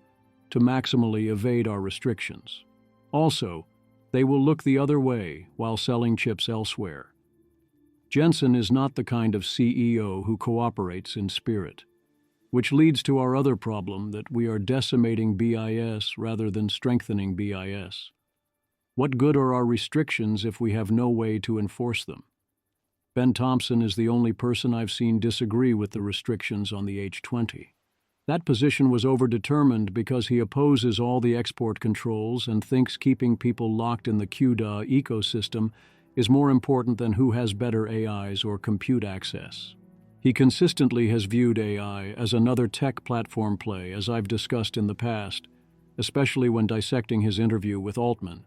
to maximally evade our restrictions. Also, they will look the other way while selling chips elsewhere. Jensen is not the kind of CEO who cooperates in spirit, which leads to our other problem that we are decimating BIS rather than strengthening BIS. What good are our restrictions if we have no way to enforce them? Ben Thompson is the only person I've seen disagree with the restrictions on the H-20. That position was overdetermined because he opposes all the export controls and thinks keeping people locked in the CUDA ecosystem is more important than who has better AIs or compute access. He consistently has viewed AI as another tech platform play, as I've discussed in the past, especially when dissecting his interview with Altman,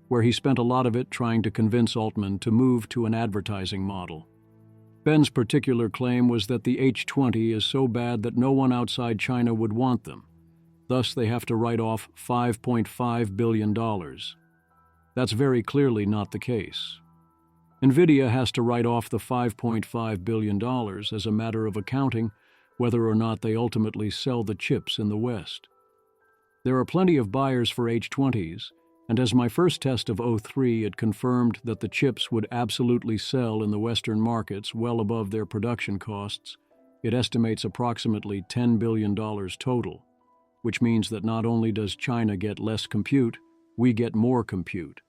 where he spent a lot of it trying to convince Altman to move to an advertising model. Ben's particular claim was that the H-20 is so bad that no one outside China would want them. Thus, they have to write off $5.5 billion. That's very clearly not the case. NVIDIA has to write off the $5.5 billion as a matter of accounting, whether or not they ultimately sell the chips in the West. There are plenty of buyers for H-20s, and as my first test of O3, it confirmed that the chips would absolutely sell in the Western markets well above their production costs. It estimates approximately $10 billion total, which means that not only does China get less compute, we get more compute.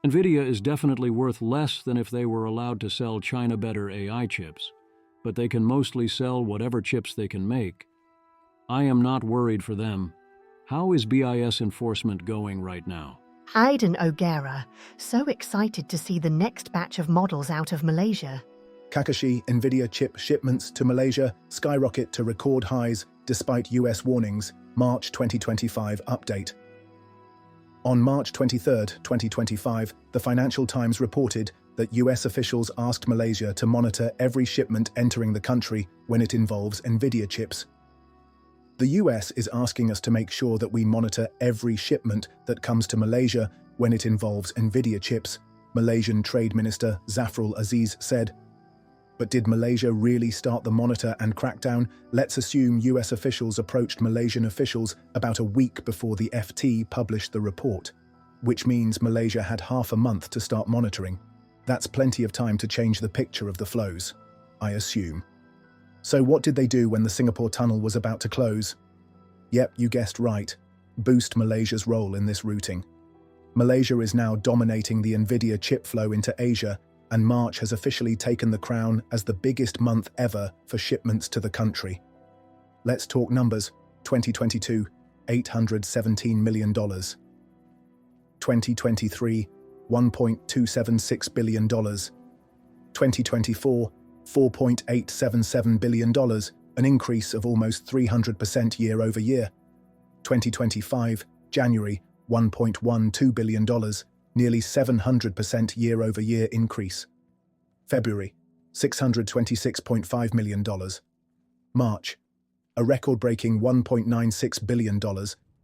NVIDIA is definitely worth less than if they were allowed to sell China better AI chips, but they can mostly sell whatever chips they can make. I am not worried for them. How is BIS enforcement going right now? Aidan O'Gara, so excited to see the next batch of models out of Malaysia. Kakashi NVIDIA chip shipments to Malaysia skyrocket to record highs despite US warnings, March 2025 update. On March 23, 2025, the Financial Times reported that US officials asked Malaysia to monitor every shipment entering the country when it involves NVIDIA chips. The US is asking us to make sure that we monitor every shipment that comes to Malaysia when it involves NVIDIA chips, Malaysian Trade Minister Zafrul Aziz said. But did Malaysia really start the monitor and crackdown? Let's assume US officials approached Malaysian officials about a week before the FT published the report, which means Malaysia had half a month to start monitoring. That's plenty of time to change the picture of the flows, I assume. So what did they do when the Singapore tunnel was about to close? Yep, you guessed right. Boost Malaysia's role in this routing. Malaysia is now dominating the NVIDIA chip flow into Asia, and March has officially taken the crown as the biggest month ever for shipments to the country. Let's talk numbers. 2022, $817 million. 2023, $1.276 billion. 2024, $4.877 billion, an increase of almost 300% year over year. 2025, January, $1.12 billion, nearly 700% year over year increase. February, $626.5 million. March, a record-breaking $1.96 billion,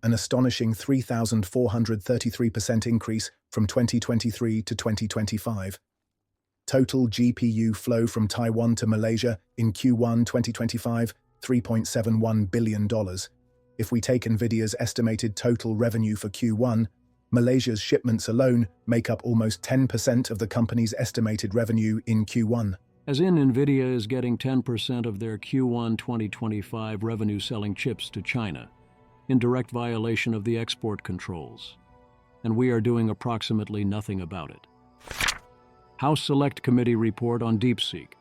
an astonishing 3,433% increase from 2023 to 2025. Total GPU flow from Taiwan to Malaysia in Q1 2025, $3.71 billion. If we take NVIDIA's estimated total revenue for Q1, Malaysia's shipments alone make up almost 10% of the company's estimated revenue in Q1. As in, NVIDIA is getting 10% of their Q1 2025 revenue selling chips to China, in direct violation of the export controls. And we are doing approximately nothing about it. House Select Committee report on DeepSeek.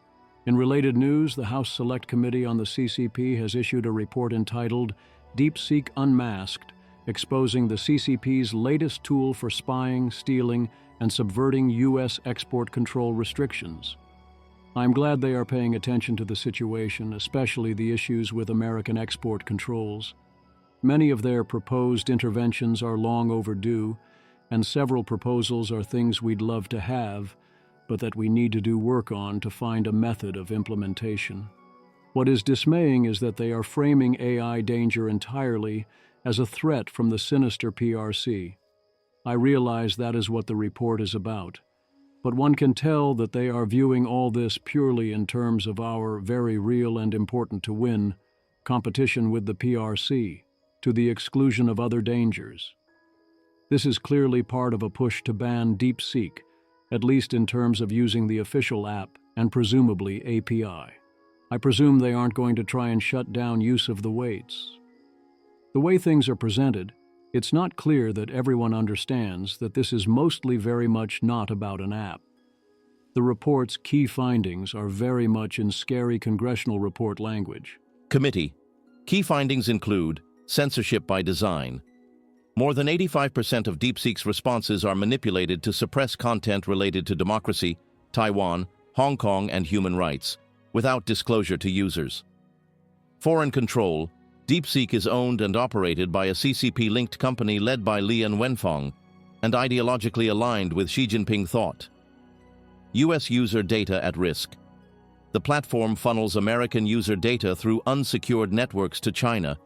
In related news, the House Select Committee on the CCP has issued a report entitled DeepSeek Unmasked, exposing the CCP's latest tool for spying, stealing, and subverting U.S. export control restrictions. I'm glad they are paying attention to the situation, especially the issues with American export controls. Many of their proposed interventions are long overdue, and several proposals are things we'd love to have, but that we need to do work on to find a method of implementation. What is dismaying is that they are framing AI danger entirely as a threat from the sinister PRC. I realize that is what the report is about, but one can tell that they are viewing all this purely in terms of our very real and important to win competition with the PRC, to the exclusion of other dangers. This is clearly part of a push to ban DeepSeek, at least in terms of using the official app and presumably API. I presume they aren't going to try and shut down use of the weights. The way things are presented, it's not clear that everyone understands that this is mostly very much not about an app. The report's key findings are very much in scary congressional report language. Committee. Key findings include censorship by design. More than 85% of DeepSeek's responses are manipulated to suppress content related to democracy, Taiwan, Hong Kong, and human rights, without disclosure to users. Foreign control. DeepSeek is owned and operated by a CCP-linked company led by Lian Wenfeng and ideologically aligned with Xi Jinping thought. U.S. user data at risk. The platform funnels American user data through unsecured networks to China,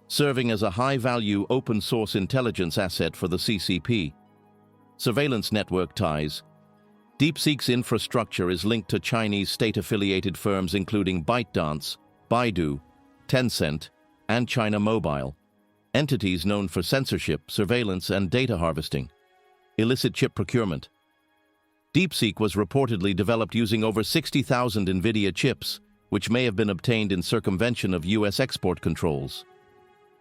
serving as a high-value open-source intelligence asset for the CCP. Surveillance network ties. DeepSeek's infrastructure is linked to Chinese state-affiliated firms including ByteDance, Baidu, Tencent, and China Mobile, entities known for censorship, surveillance, and data harvesting. Illicit chip procurement. DeepSeek was reportedly developed using over 60,000 NVIDIA chips, which may have been obtained in circumvention of U.S. export controls.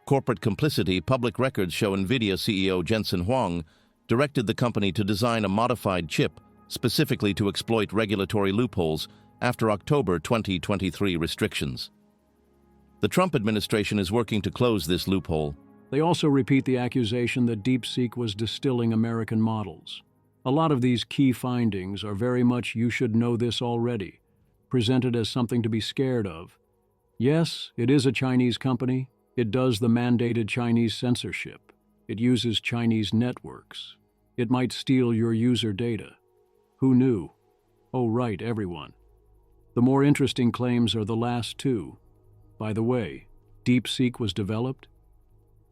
Corporate complicity. Public records show NVIDIA CEO Jensen Huang directed the company to design a modified chip specifically to exploit regulatory loopholes after October 2023 restrictions. The Trump administration is working to close this loophole. They also repeat the accusation that DeepSeek was distilling American models. A lot of these key findings are very much "you should know this already," presented as something to be scared of. Yes, it is a Chinese company. It does the mandated Chinese censorship. It uses Chinese networks. It might steal your user data. Who knew? Oh, right, everyone. The more interesting claims are the last two. By the way, DeepSeek was developed?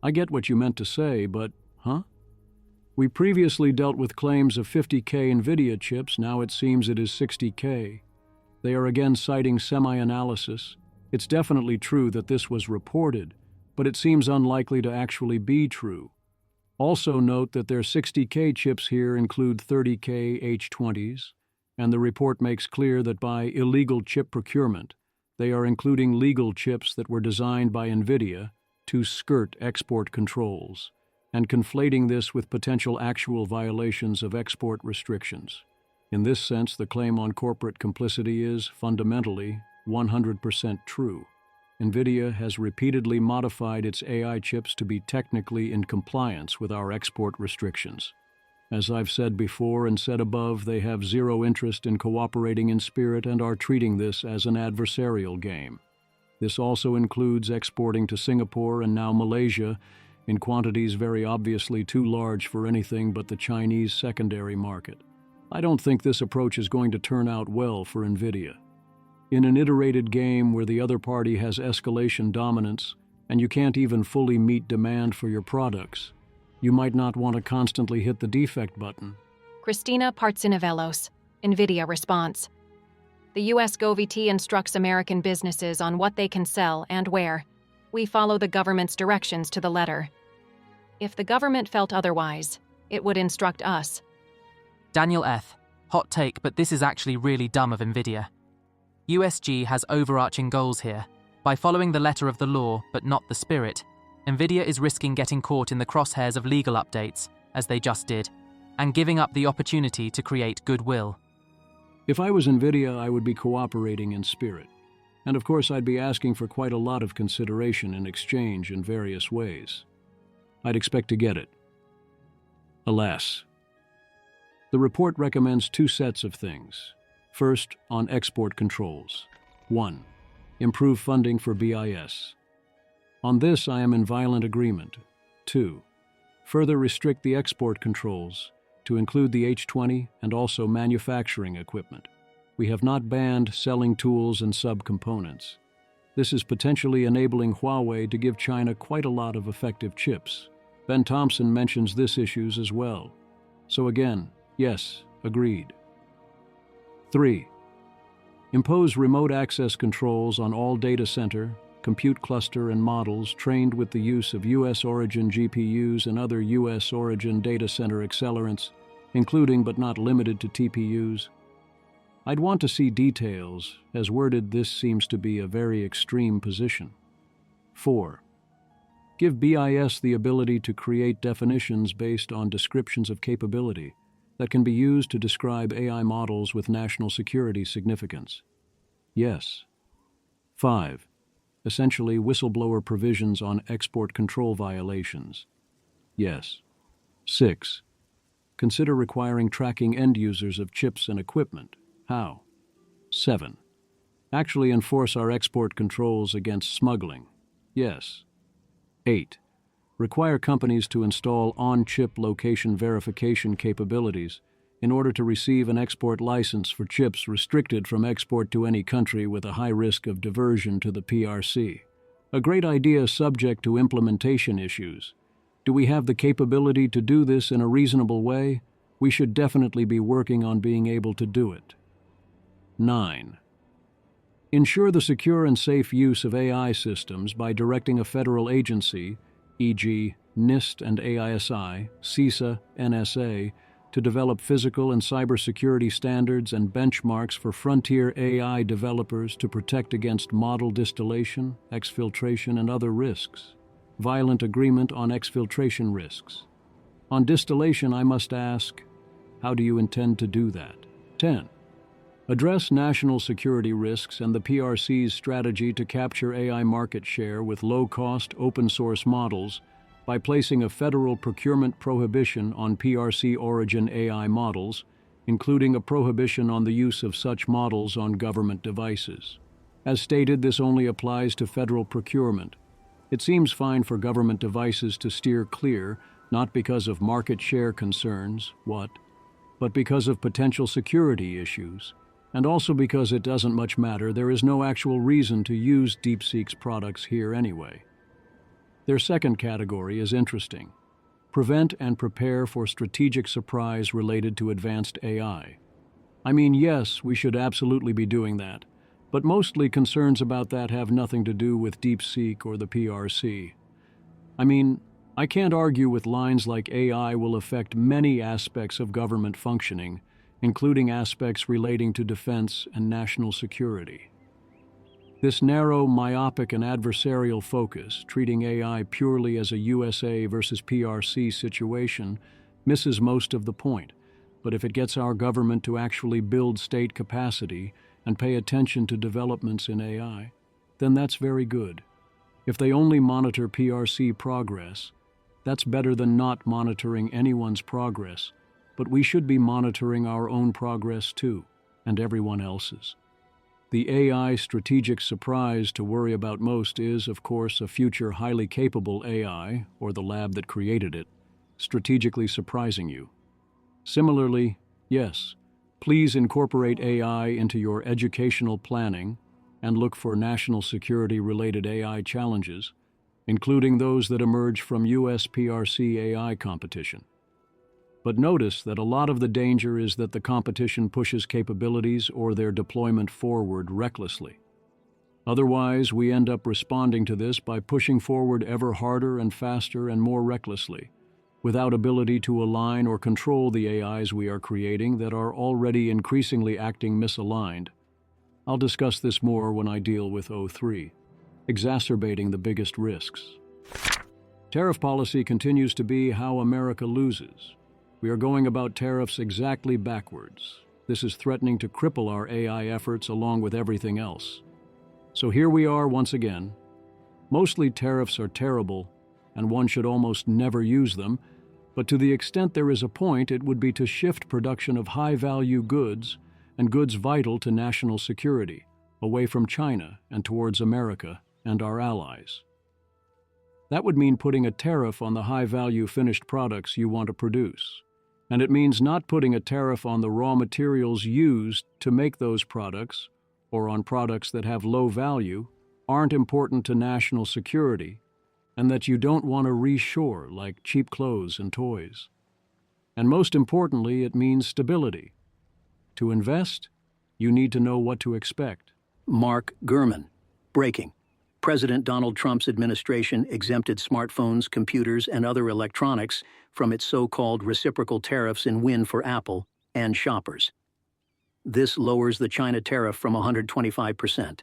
I get what you meant to say, but, huh? We previously dealt with claims of 50K NVIDIA chips, now it seems it is 60K. They are again citing semi-analysis. It's definitely true that this was reported, but it seems unlikely to actually be true. Also note that their 60K chips here include 30K H20s, and the report makes clear that by illegal chip procurement, they are including legal chips that were designed by NVIDIA to skirt export controls, and conflating this with potential actual violations of export restrictions. In this sense, the claim on corporate complicity is, fundamentally, 100% true. NVIDIA has repeatedly modified its AI chips to be technically in compliance with our export restrictions. As I've said before and said above, they have zero interest in cooperating in spirit and are treating this as an adversarial game. This also includes exporting to Singapore and now Malaysia in quantities very obviously too large for anything but the Chinese secondary market. I don't think this approach is going to turn out well for NVIDIA. In an iterated game where the other party has escalation dominance and you can't even fully meet demand for your products, you might not want to constantly hit the defect button. Christina Partsinovelos, NVIDIA response. The U.S. GovT instructs American businesses on what they can sell and where. We follow the government's directions to the letter. If the government felt otherwise, it would instruct us. Daniel F. Hot take, but this is actually really dumb of NVIDIA. USG has overarching goals here. By following the letter of the law, but not the spirit, NVIDIA is risking getting caught in the crosshairs of legal updates, as they just did, and giving up the opportunity to create goodwill. If I was NVIDIA, I would be cooperating in spirit. And of course, I'd be asking for quite a lot of consideration in exchange in various ways. I'd expect to get it. Alas. The report recommends two sets of things. First, on export controls. 1. Improve funding for BIS. On this, I am in violent agreement. 2. Further restrict the export controls to include the H-20 and also manufacturing equipment. We have not banned selling tools and subcomponents. This is potentially enabling Huawei to give China quite a lot of effective chips. Ben Thompson mentions this issues as well. So again, yes, agreed. 3. Impose remote access controls on all data center, compute cluster and models trained with the use of U.S. origin GPUs and other U.S. origin data center accelerants, including but not limited to TPUs. I'd want to see details, as worded this seems to be a very extreme position. 4. Give BIS the ability to create definitions based on descriptions of capability that can be used to describe AI models with national security significance. Yes. 5. Essentially whistleblower provisions on export control violations. Yes. 6. Consider requiring tracking end users of chips and equipment. How? 7. Actually enforce our export controls against smuggling. Yes. 8. Require companies to install on-chip location verification capabilities in order to receive an export license for chips restricted from export to any country with a high risk of diversion to the PRC. A great idea subject to implementation issues. Do we have the capability to do this in a reasonable way? We should definitely be working on being able to do it. 9. Ensure the secure and safe use of AI systems by directing a federal agency, e.g., NIST and AISI, CISA, NSA, to develop physical and cybersecurity standards and benchmarks for frontier AI developers to protect against model distillation, exfiltration, and other risks. Violent agreement on exfiltration risks. On distillation, I must ask, how do you intend to do that? 10. Address national security risks and the PRC's strategy to capture AI market share with low-cost, open-source models by placing a federal procurement prohibition on PRC origin AI models, including a prohibition on the use of such models on government devices. As stated, this only applies to federal procurement. It seems fine for government devices to steer clear, not because of market share concerns, but because of potential security issues. And also because it doesn't much matter, there is no actual reason to use DeepSeek's products here anyway. Their second category is interesting. Prevent and prepare for strategic surprise related to advanced AI. I mean, yes, we should absolutely be doing that, but mostly concerns about that have nothing to do with DeepSeek or the PRC. I mean, I can't argue with lines like AI will affect many aspects of government functioning, including aspects relating to defense and national security. This narrow, myopic, and adversarial focus, treating AI purely as a USA versus PRC situation, misses most of the point. But if it gets our government to actually build state capacity and pay attention to developments in AI, then that's very good. If they only monitor PRC progress, that's better than not monitoring anyone's progress, but we should be monitoring our own progress too, and everyone else's. The AI strategic surprise to worry about most is, of course, a future highly capable AI, or the lab that created it, strategically surprising you. Similarly, yes, please incorporate AI into your educational planning and look for national security-related AI challenges, including those that emerge from US PRC AI competition. But notice that a lot of the danger is that the competition pushes capabilities or their deployment forward recklessly. Otherwise, we end up responding to this by pushing forward ever harder and faster and more recklessly, without ability to align or control the AIs we are creating that are already increasingly acting misaligned. I'll discuss this more when I deal with O3, exacerbating the biggest risks. Tariff policy continues to be how America loses. We are going about tariffs exactly backwards. This is threatening to cripple our AI efforts along with everything else. So here we are once again. Mostly tariffs are terrible, and one should almost never use them, but to the extent there is a point, it would be to shift production of high-value goods and goods vital to national security, away from China and towards America and our allies. That would mean putting a tariff on the high-value finished products you want to produce, and it means not putting a tariff on the raw materials used to make those products, or on products that have low value, aren't important to national security, and that you don't want to reshore like cheap clothes and toys. And most importantly, it means stability. To invest, you need to know what to expect. Mark Gurman. Breaking. President Donald Trump's administration exempted smartphones, computers, and other electronics from its so-called reciprocal tariffs in win for Apple and shoppers. This lowers the China tariff from 125%.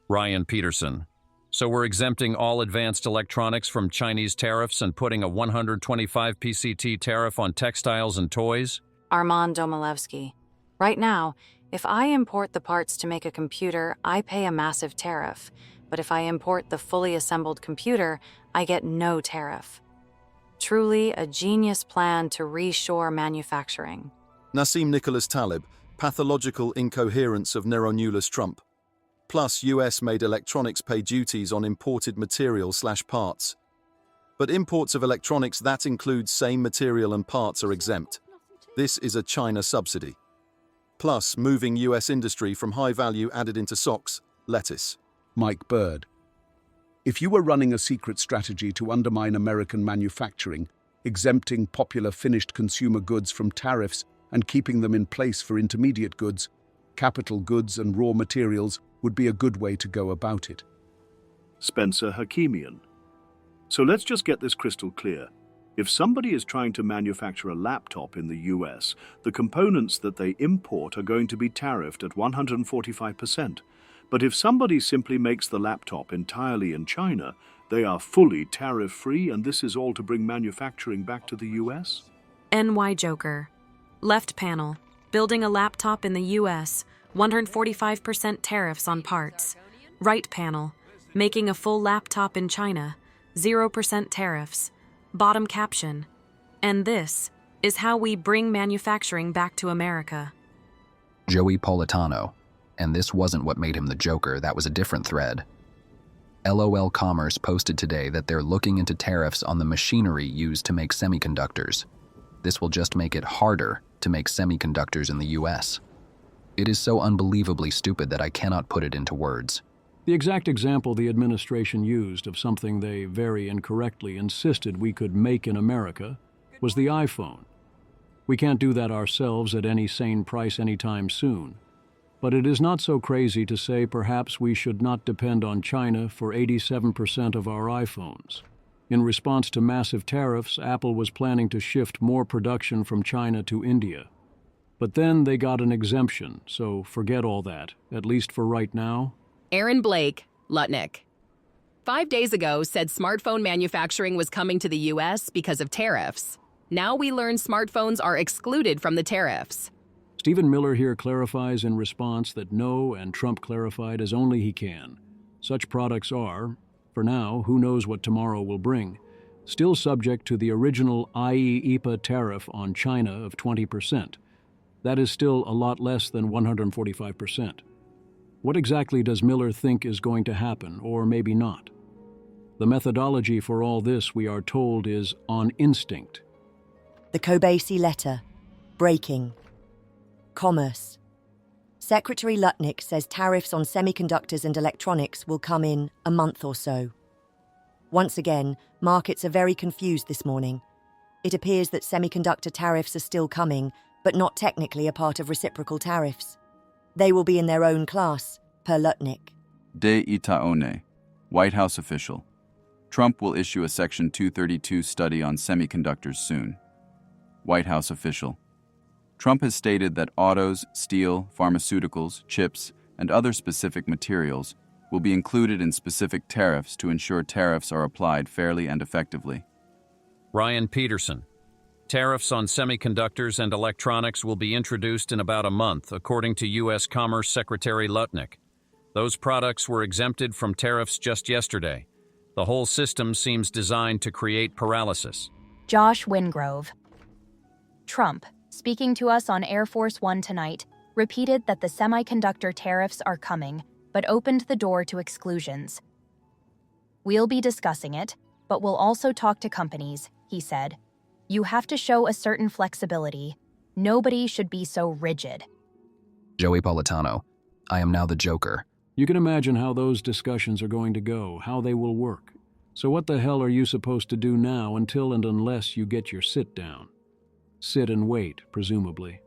Ryan Peterson. So we're exempting all advanced electronics from Chinese tariffs and putting a 125 PCT tariff on textiles and toys? Armand Domilevsky. Right now, if I import the parts to make a computer, I pay a massive tariff. But if I import the fully assembled computer, I get no tariff. Truly a genius plan to reshore manufacturing. Nassim Nicholas Taleb, pathological incoherence of Neronulus Trump. Plus, US-made electronics pay duties on imported material/parts. But imports of electronics that include same material and parts are exempt. This is a China subsidy. Plus, moving US industry from high value added into socks, lettuce. Mike Bird. If you were running a secret strategy to undermine American manufacturing, exempting popular finished consumer goods from tariffs and keeping them in place for intermediate goods, capital goods and raw materials would be a good way to go about it. Spencer Hakimian. So let's just get this crystal clear. If somebody is trying to manufacture a laptop in the US, the components that they import are going to be tariffed at 145%. But if somebody simply makes the laptop entirely in China, they are fully tariff-free, and this is all to bring manufacturing back to the US? NY Joker. Left panel. Building a laptop in the US, 145% tariffs on parts. Right panel. Making a full laptop in China, 0% tariffs. Bottom caption. And this is how we bring manufacturing back to America. Joey Politano. And this wasn't what made him the Joker, that was a different thread. LOL Commerce posted today that they're looking into tariffs on the machinery used to make semiconductors. This will just make it harder to make semiconductors in the US. It is so unbelievably stupid that I cannot put it into words. The exact example the administration used of something they very incorrectly insisted we could make in America was the iPhone. We can't do that ourselves at any sane price anytime soon. But it is not so crazy to say perhaps we should not depend on China for 87% of our iPhones. In response to massive tariffs, Apple was planning to shift more production from China to India. But then they got an exemption, so forget all that, at least for right now. Aaron Blake, Lutnick. 5 days ago said smartphone manufacturing was coming to the U.S. because of tariffs. Now we learn smartphones are excluded from the tariffs. Stephen Miller here clarifies in response that no, and Trump clarified as only he can. Such products are, for now, who knows what tomorrow will bring, still subject to the original IEEPA tariff on China of 20%. That is still a lot less than 145%. What exactly does Miller think is going to happen, or maybe not? The methodology for all this, we are told, is on instinct. The Kobayashi letter. Breaking. Commerce. Secretary Lutnick says tariffs on semiconductors and electronics will come in a month or so. Once again, markets are very confused this morning. It appears that semiconductor tariffs are still coming, but not technically a part of reciprocal tariffs. They will be in their own class, per Lutnick. De Itaone, White House official. Trump will issue a Section 232 study on semiconductors soon. White House official. Trump has stated that autos, steel, pharmaceuticals, chips, and other specific materials will be included in specific tariffs to ensure tariffs are applied fairly and effectively. Ryan Peterson. Tariffs on semiconductors and electronics will be introduced in about a month, according to U.S. Commerce Secretary Lutnick. Those products were exempted from tariffs just yesterday. The whole system seems designed to create paralysis. Josh Wingrove. Trump, speaking to us on Air Force One tonight, repeated that the semiconductor tariffs are coming, but opened the door to exclusions. We'll be discussing it, but we'll also talk to companies, he said. You have to show a certain flexibility. Nobody should be so rigid. Joey Politano. I am now the Joker. You can imagine how those discussions are going to go, how they will work. So what the hell are you supposed to do now until and unless you get your sit down? Sit and wait, presumably.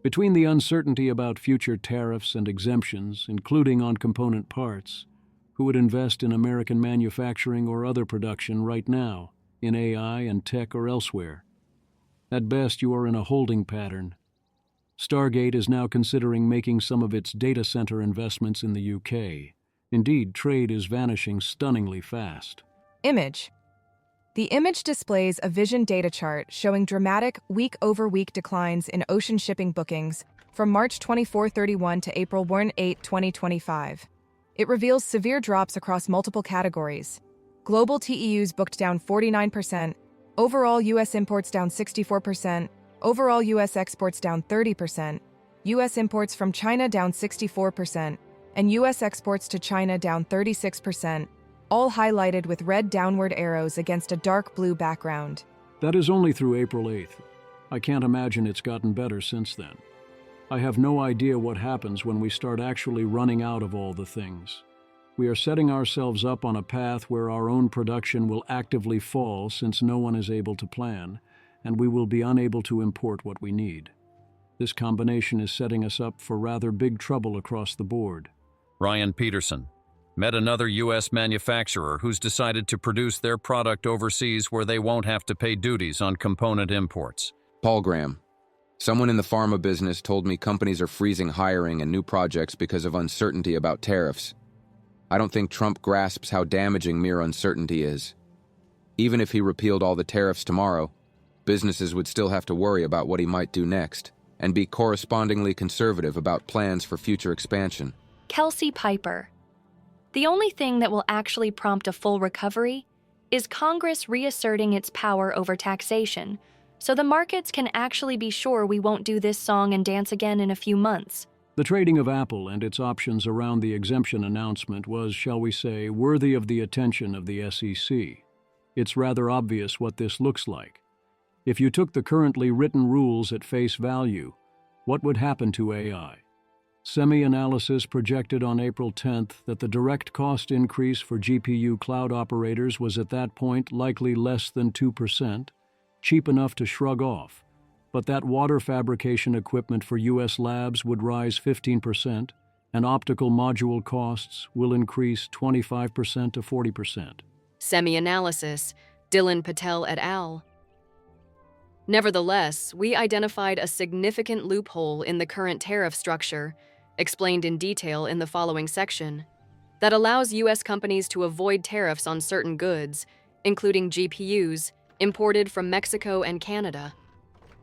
Between the uncertainty about future tariffs and exemptions, including on component parts, who would invest in American manufacturing or other production right now, in AI and tech or elsewhere? At best, you are in a holding pattern. Stargate is now considering making some of its data center investments in the UK. Indeed, trade is vanishing stunningly fast. Image. The image displays a vision data chart showing dramatic week-over-week declines in ocean shipping bookings from March 24-31 to April 1-8, 2025. It reveals severe drops across multiple categories. Global TEUs booked down 49%, overall U.S. imports down 64%, overall U.S. exports down 30%, U.S. imports from China down 64%, and U.S. exports to China down 36%, all highlighted with red downward arrows against a dark blue background. That is only through April 8th. I can't imagine it's gotten better since then. I have no idea what happens when we start actually running out of all the things. We are setting ourselves up on a path where our own production will actively fall since no one is able to plan, and we will be unable to import what we need. This combination is setting us up for rather big trouble across the board. Ryan Peterson. Met another U.S. manufacturer who's decided to produce their product overseas where they won't have to pay duties on component imports. Paul Graham. Someone in the pharma business told me companies are freezing hiring and new projects because of uncertainty about tariffs. I don't think Trump grasps how damaging mere uncertainty is. Even if he repealed all the tariffs tomorrow, businesses would still have to worry about what he might do next and be correspondingly conservative about plans for future expansion. Kelsey Piper. The only thing that will actually prompt a full recovery is Congress reasserting its power over taxation, so the markets can actually be sure we won't do this song and dance again in a few months. The trading of Apple and its options around the exemption announcement was, shall we say, worthy of the attention of the SEC. It's rather obvious what this looks like. If you took the currently written rules at face value, what would happen to AI? Semi-analysis projected on April 10th that the direct cost increase for GPU cloud operators was at that point likely less than 2%, cheap enough to shrug off, but that water fabrication equipment for U.S. labs would rise 15%, and optical module costs will increase 25% to 40%. Semi-analysis, Dylan Patel et al. Nevertheless, we identified a significant loophole in the current tariff structure, explained in detail in the following section, that allows U.S. companies to avoid tariffs on certain goods, including GPUs, imported from Mexico and Canada.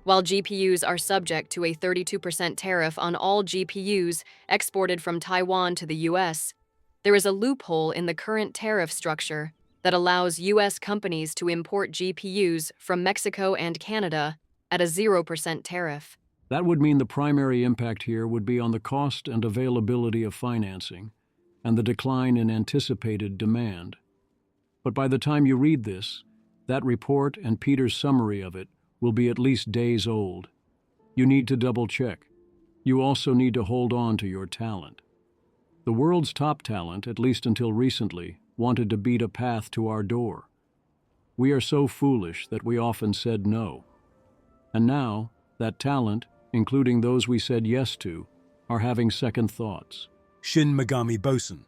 While GPUs are subject to a 32% tariff on all GPUs exported from Taiwan to the U.S., there is a loophole in the current tariff structure that allows U.S. companies to import GPUs from Mexico and Canada at a 0% tariff. That would mean the primary impact here would be on the cost and availability of financing and the decline in anticipated demand. But by the time you read this, that report and Peter's summary of it will be at least days old. You need to double-check. You also need to hold on to your talent. The world's top talent, at least until recently, wanted to beat a path to our door. We are so foolish that we often said no. And now, that talent, including those we said yes to, are having second thoughts. Shin Megami Bosun.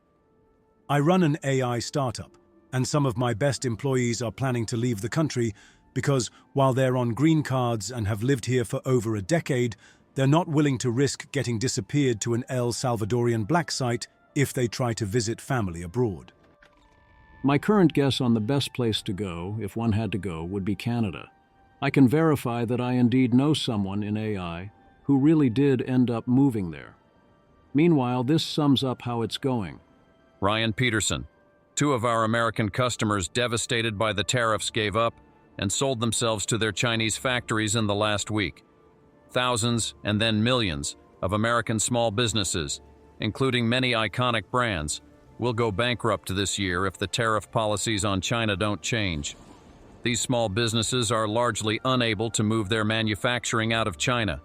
I run an AI startup, and some of my best employees are planning to leave the country because, while they're on green cards and have lived here for over a decade, they're not willing to risk getting disappeared to an El Salvadorian black site if they try to visit family abroad. My current guess on the best place to go, if one had to go, would be Canada. I can verify that I indeed know someone in AI who really did end up moving there. Meanwhile, this sums up how it's going. Ryan Peterson. 2 of our American customers devastated by the tariffs gave up and sold themselves to their Chinese factories in the last week. Thousands and then millions of American small businesses, including many iconic brands, will go bankrupt this year if the tariff policies on China don't change. These small businesses are largely unable to move their manufacturing out of China.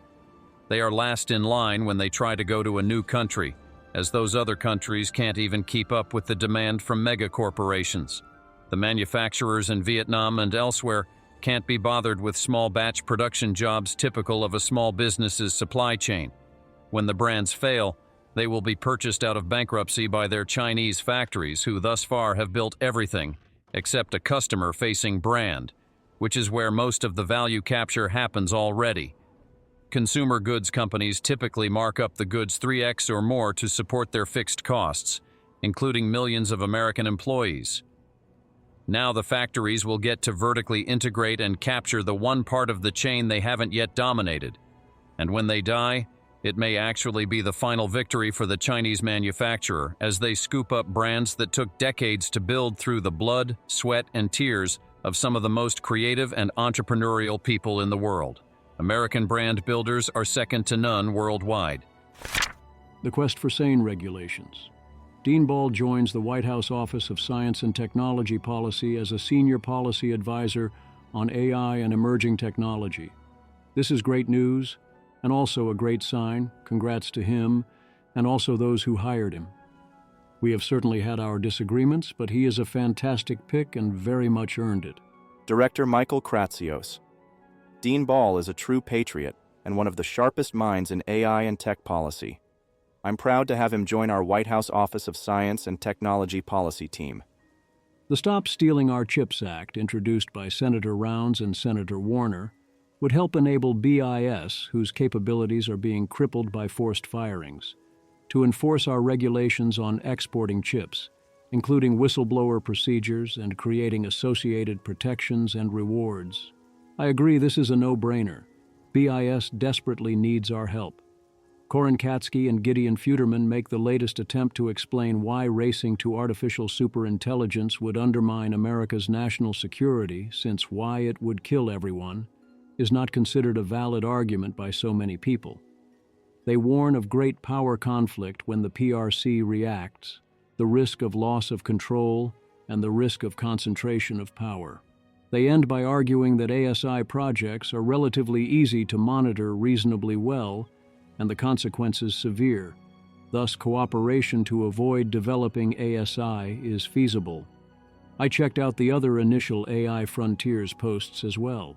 They are last in line when they try to go to a new country, as those other countries can't even keep up with the demand from mega corporations. The manufacturers in Vietnam and elsewhere can't be bothered with small batch production jobs typical of a small business's supply chain. When the brands fail, they will be purchased out of bankruptcy by their Chinese factories, who thus far have built everything except a customer-facing brand, which is where most of the value capture happens already. Consumer goods companies typically mark up the goods 3x or more to support their fixed costs, including millions of American employees. Now the factories will get to vertically integrate and capture the one part of the chain they haven't yet dominated. And when they die, it may actually be the final victory for the Chinese manufacturer as they scoop up brands that took decades to build through the blood, sweat, and tears of some of the most creative and entrepreneurial people in the world. American brand builders are second to none worldwide. The quest for sane regulations. Dean Ball joins the White House Office of Science and Technology Policy as a senior policy advisor on AI and emerging technology. This is great news, and also a great sign. Congrats to him, and also those who hired him. We have certainly had our disagreements, but he is a fantastic pick and very much earned it. Director Michael Kratsios. Dean Ball is a true patriot and one of the sharpest minds in AI and tech policy. I'm proud to have him join our White House Office of Science and Technology Policy team. The Stop Stealing Our Chips Act, introduced by Senator Rounds and Senator Warner, would help enable BIS, whose capabilities are being crippled by forced firings, to enforce our regulations on exporting chips, including whistleblower procedures and creating associated protections and rewards. I agree this is a no-brainer. BIS desperately needs our help. Corin Katsky and Gideon Futerman make the latest attempt to explain why racing to artificial superintelligence would undermine America's national security, since why it would kill everyone is not considered a valid argument by so many people. They warn of great power conflict when the PRC reacts, the risk of loss of control, and the risk of concentration of power. They end by arguing that ASI projects are relatively easy to monitor reasonably well, and the consequences severe. Thus, cooperation to avoid developing ASI is feasible. I checked out the other initial AI Frontiers posts as well.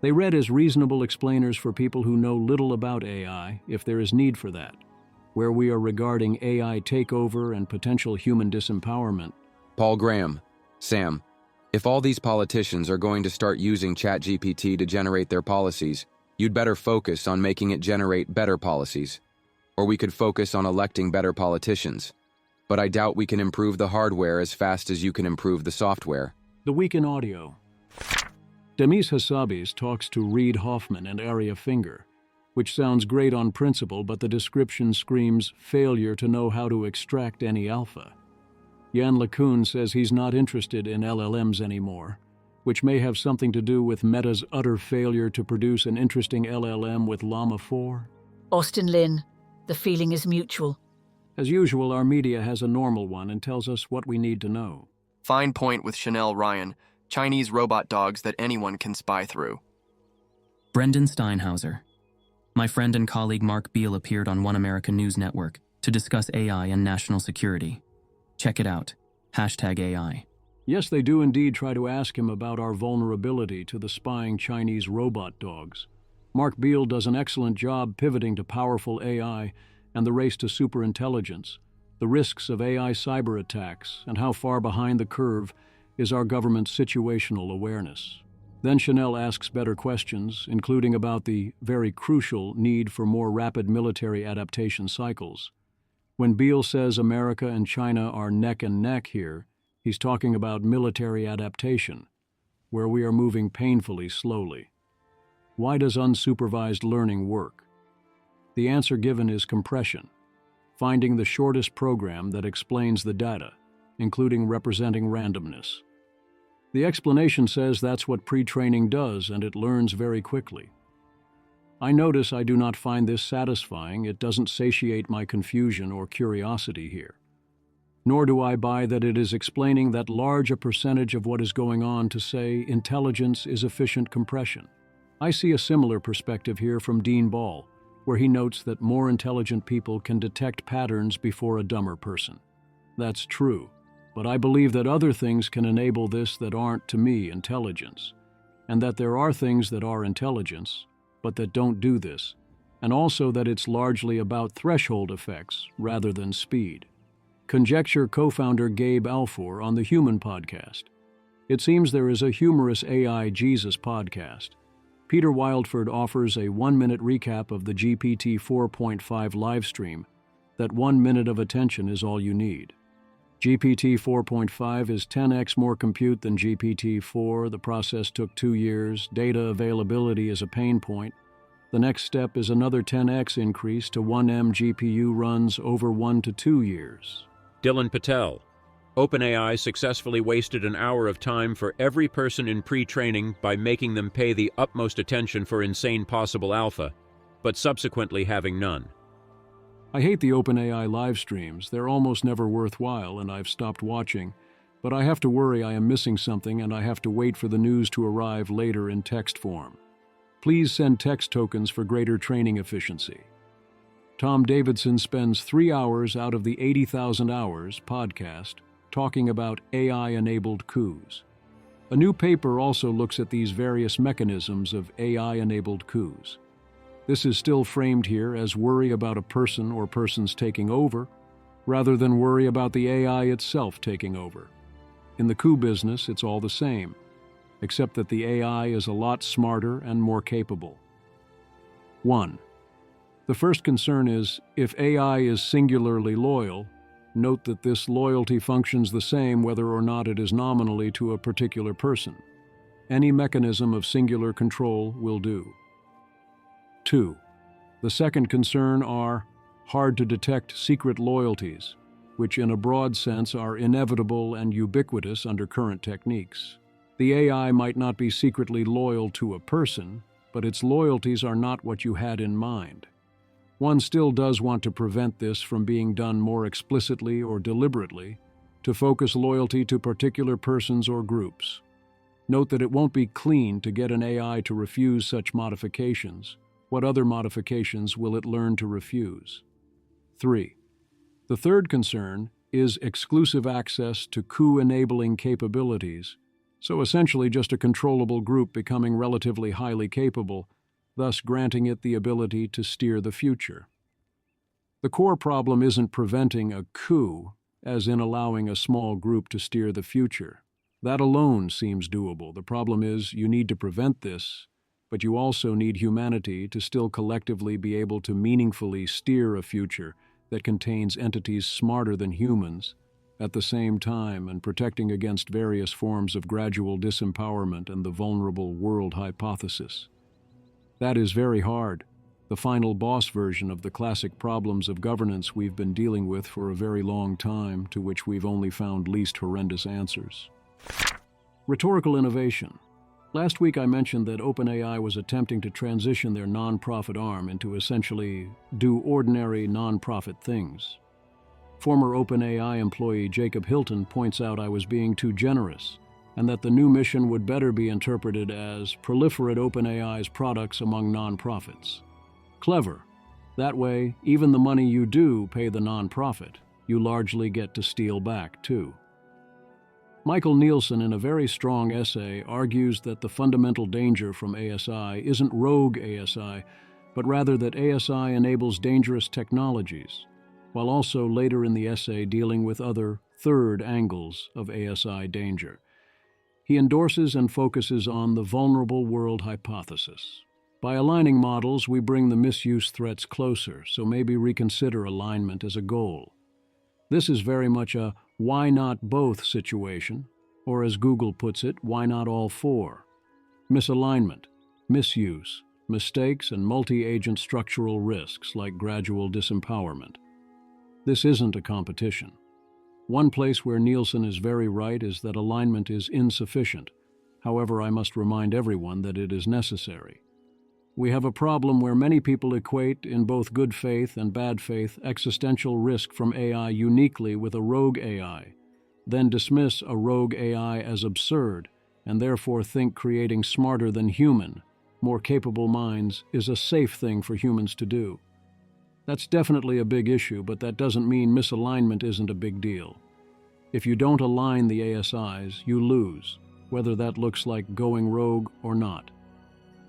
They read as reasonable explainers for people who know little about AI, if there is need for that, where we are regarding AI takeover and potential human disempowerment. Paul Graham. Sam, if all these politicians are going to start using ChatGPT to generate their policies, you'd better focus on making it generate better policies. Or we could focus on electing better politicians. But I doubt we can improve the hardware as fast as you can improve the software. The Week in Audio. Demis Hassabis talks to Reid Hoffman and Aria Finger, which sounds great on principle, but the description screams failure to know how to extract any alpha. Yann LeCun says he's not interested in LLMs anymore, which may have something to do with Meta's utter failure to produce an interesting LLM with Llama 4. Austin Lin, the feeling is mutual. As usual, our media has a normal one and tells us what we need to know. Fine point with Chanel Ryan, Chinese robot dogs that anyone can spy through. Brendan Steinhauser. My friend and colleague Mark Beale appeared on One American News Network to discuss AI and national security. Check it out. #AI. Yes, they do indeed try to ask him about our vulnerability to the spying Chinese robot dogs. Mark Beale does an excellent job pivoting to powerful AI and the race to superintelligence, the risks of AI cyber attacks, and how far behind the curve is our government's situational awareness. Then Chanel asks better questions, including about the very crucial need for more rapid military adaptation cycles. When Beale says America and China are neck and neck here, he's talking about military adaptation, where we are moving painfully slowly. Why does unsupervised learning work? The answer given is compression, finding the shortest program that explains the data, including representing randomness. The explanation says that's what pre-training does, and it learns very quickly. I notice I do not find this satisfying. It doesn't satiate my confusion or curiosity here. Nor do I buy that it is explaining that large a percentage of what is going on to say intelligence is efficient compression. I see a similar perspective here from Dean Ball, where he notes that more intelligent people can detect patterns before a dumber person. That's true, but I believe that other things can enable this that aren't, to me, intelligence, and that there are things that are intelligence, but that don't do this, and also that it's largely about threshold effects rather than speed. Conjecture co-founder Gabe Alfor on the Human podcast. It seems there is a humorous AI Jesus podcast. Peter Wildford offers a 1-minute recap of the GPT 4.5 livestream, that 1 minute of attention is all you need. GPT 4.5 is 10x more compute than GPT 4. The process took 2 years. Data availability is a pain point. The next step is another 10x increase to 1M GPU runs over 1 to 2 years. Dylan Patel. OpenAI successfully wasted an hour of time for every person in pre-training by making them pay the utmost attention for insane possible alpha, but subsequently having none. I hate the OpenAI live streams. They're almost never worthwhile, and I've stopped watching. But I have to worry I am missing something, and I have to wait for the news to arrive later in text form. Please send text tokens for greater training efficiency. Tom Davidson spends 3 hours out of the 80,000 hours podcast talking about AI-enabled coups. A new paper also looks at these various mechanisms of AI-enabled coups. This is still framed here as worry about a person or persons taking over, rather than worry about the AI itself taking over. In the coup business, it's all the same, except that the AI is a lot smarter and more capable. 1. The first concern is, if AI is singularly loyal, note that this loyalty functions the same whether or not it is nominally to a particular person. Any mechanism of singular control will do. 2. The second concern are hard-to-detect secret loyalties, which in a broad sense are inevitable and ubiquitous under current techniques. The AI might not be secretly loyal to a person, but its loyalties are not what you had in mind. One still does want to prevent this from being done more explicitly or deliberately, to focus loyalty to particular persons or groups. Note that it won't be clean to get an AI to refuse such modifications. What other modifications will it learn to refuse? 3. The third concern is exclusive access to coup-enabling capabilities, so essentially just a controllable group becoming relatively highly capable, thus granting it the ability to steer the future. The core problem isn't preventing a coup, as in allowing a small group to steer the future. That alone seems doable. The problem is you need to prevent this, but you also need humanity to still collectively be able to meaningfully steer a future that contains entities smarter than humans, at the same time and protecting against various forms of gradual disempowerment and the vulnerable world hypothesis. That is very hard, the final boss version of the classic problems of governance we've been dealing with for a very long time, to which we've only found least horrendous answers. Rhetorical innovation. Last week I mentioned that OpenAI was attempting to transition their non-profit arm into essentially do ordinary non-profit things. Former OpenAI employee Jacob Hilton points out I was being too generous, and that the new mission would better be interpreted as proliferate OpenAI's products among non-profits. Clever. That way, even the money you do pay the non-profit, you largely get to steal back too. Michael Nielsen, in a very strong essay, argues that the fundamental danger from ASI isn't rogue ASI, but rather that ASI enables dangerous technologies, while also later in the essay dealing with other third angles of ASI danger. He endorses and focuses on the vulnerable world hypothesis. By aligning models, we bring the misuse threats closer, so maybe reconsider alignment as a goal. This is very much a why not both situation, or as Google puts it, why not all four? Misalignment, misuse, mistakes, and multi-agent structural risks like gradual disempowerment. This isn't a competition. One place where Nielsen is very right is that alignment is insufficient. However, I must remind everyone that it is necessary. We have a problem where many people equate, in both good faith and bad faith, existential risk from AI uniquely with a rogue AI, then dismiss a rogue AI as absurd, and therefore think creating smarter than human, more capable minds is a safe thing for humans to do. That's definitely a big issue, but that doesn't mean misalignment isn't a big deal. If you don't align the ASIs, you lose, whether that looks like going rogue or not.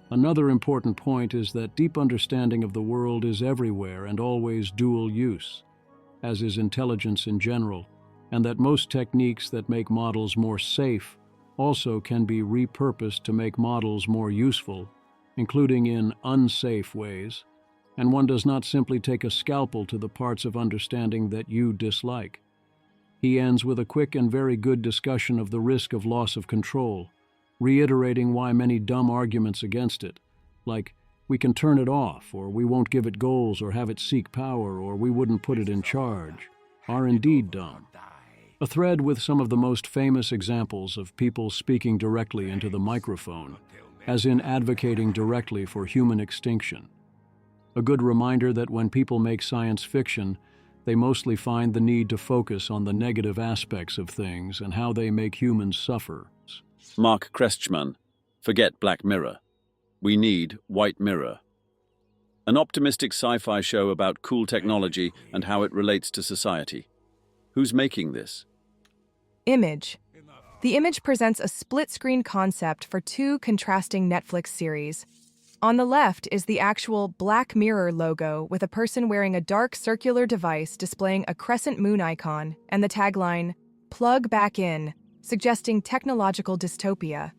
Another important point is that deep understanding of the world is everywhere and always dual use, as is intelligence in general, and that most techniques that make models more safe also can be repurposed to make models more useful, including in unsafe ways, and one does not simply take a scalpel to the parts of understanding that you dislike. He ends with a quick and very good discussion of the risk of loss of control, reiterating why many dumb arguments against it, like, we can turn it off, or we won't give it goals or have it seek power, or we wouldn't put it in charge, are indeed dumb. A thread with some of the most famous examples of people speaking directly into the microphone, as in advocating directly for human extinction. A good reminder that when people make science fiction, they mostly find the need to focus on the negative aspects of things and how they make humans suffer. Mark Krestchman, forget Black Mirror. We need White Mirror. An optimistic sci-fi show about cool technology and how it relates to society. Who's making this? Image. The Image presents a split-screen concept for two contrasting Netflix series. On the left is the actual Black Mirror logo with a person wearing a dark circular device displaying a crescent moon icon and the tagline, "Plug back in," suggesting technological dystopia.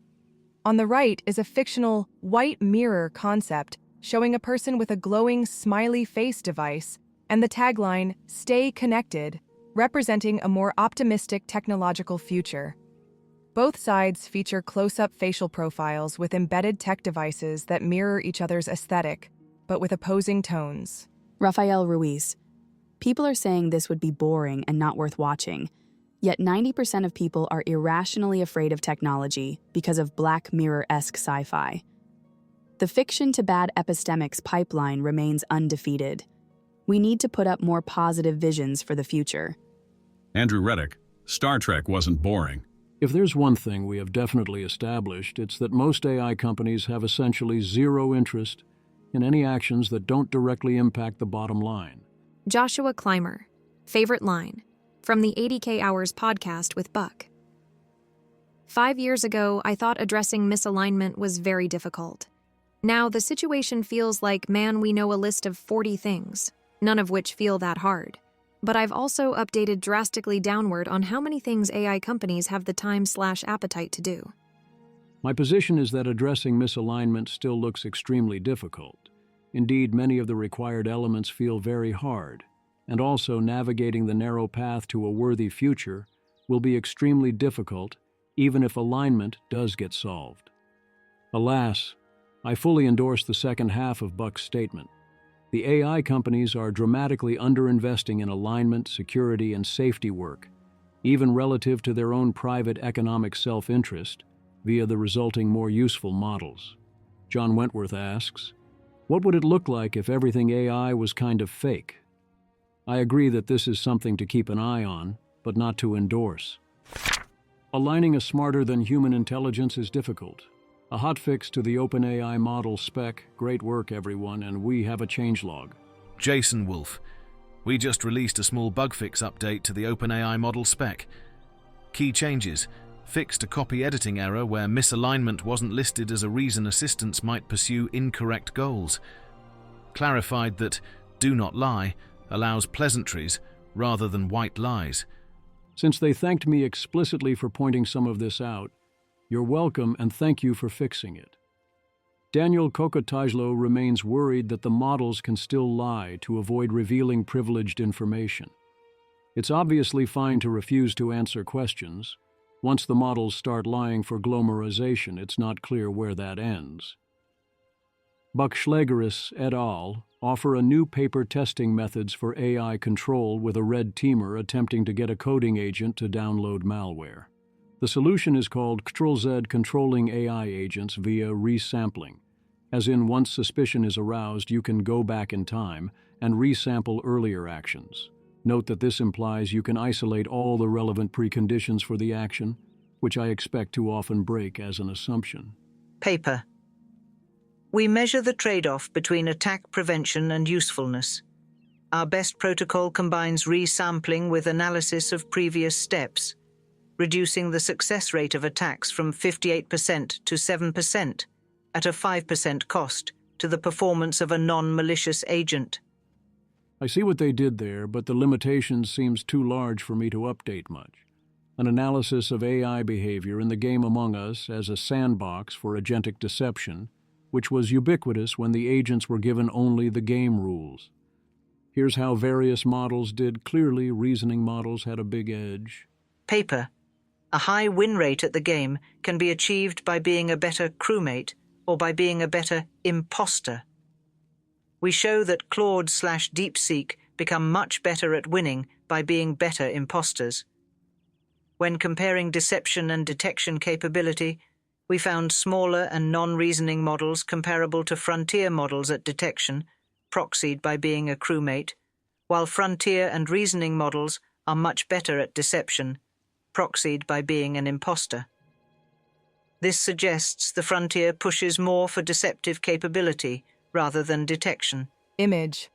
On the right is a fictional white mirror concept showing a person with a glowing smiley face device and the tagline, "Stay connected," representing a more optimistic technological future. Both sides feature close-up facial profiles with embedded tech devices that mirror each other's aesthetic, but with opposing tones. Rafael Ruiz. People are saying this would be boring and not worth watching, yet 90% of people are irrationally afraid of technology because of Black Mirror-esque sci-fi. The fiction-to-bad epistemics pipeline remains undefeated. We need to put up more positive visions for the future. Andrew Reddick, Star Trek wasn't boring. If there's one thing we have definitely established, it's that most AI companies have essentially zero interest in any actions that don't directly impact the bottom line. Joshua Clymer, favorite line, from the 80K Hours podcast with Buck. 5 years ago, I thought addressing misalignment was very difficult. Now the situation feels like, man, we know a list of 40 things, none of which feel that hard. But I've also updated drastically downward on how many things AI companies have the time/appetite to do. My position is that addressing misalignment still looks extremely difficult. Indeed, many of the required elements feel very hard, and also navigating the narrow path to a worthy future will be extremely difficult even if alignment does get solved. Alas, I fully endorse the second half of Buck's statement. The AI companies are dramatically underinvesting in alignment, security, and safety work, even relative to their own private economic self-interest, via the resulting more useful models. John Wentworth asks, what would it look like if everything AI was kind of fake? I agree that this is something to keep an eye on, but not to endorse. Aligning a smarter-than-human intelligence is difficult. A hotfix to the OpenAI model spec. Great work, everyone, and we have a changelog. Jason Wolf. We just released a small bug fix update to the OpenAI model spec. Key changes. Fixed a copy editing error where misalignment wasn't listed as a reason assistants might pursue incorrect goals. Clarified that do not lie allows pleasantries rather than white lies. Since they thanked me explicitly for pointing some of this out, you're welcome and thank you for fixing it. Daniel Kokotajlo remains worried that the models can still lie to avoid revealing privileged information. It's obviously fine to refuse to answer questions. Once the models start lying for glomerization, it's not clear where that ends. Buckschlageris et al. Offer a new paper testing methods for AI control with a red teamer attempting to get a coding agent to download malware. The solution is called Ctrl-Z controlling AI agents via resampling, as in once suspicion is aroused, you can go back in time and resample earlier actions. Note that this implies you can isolate all the relevant preconditions for the action, which I expect to often break as an assumption. Paper. We measure the trade-off between attack prevention and usefulness. Our best protocol combines resampling with analysis of previous steps, reducing the success rate of attacks from 58% to 7% at a 5% cost to the performance of a non-malicious agent. I see what they did there, but the limitation seems too large for me to update much. An analysis of AI behavior in the game Among Us as a sandbox for agentic deception, which was ubiquitous when the agents were given only the game rules. Here's how various models did. Clearly, reasoning models had a big edge. Paper. A high win rate at the game can be achieved by being a better crewmate or by being a better imposter. We show that Claude/DeepSeek become much better at winning by being better imposters. When comparing deception and detection capability, we found smaller and non-reasoning models comparable to frontier models at detection, proxied by being a crewmate, while frontier and reasoning models are much better at deception, proxied by being an imposter. This suggests the frontier pushes more for deceptive capability rather than detection. Image.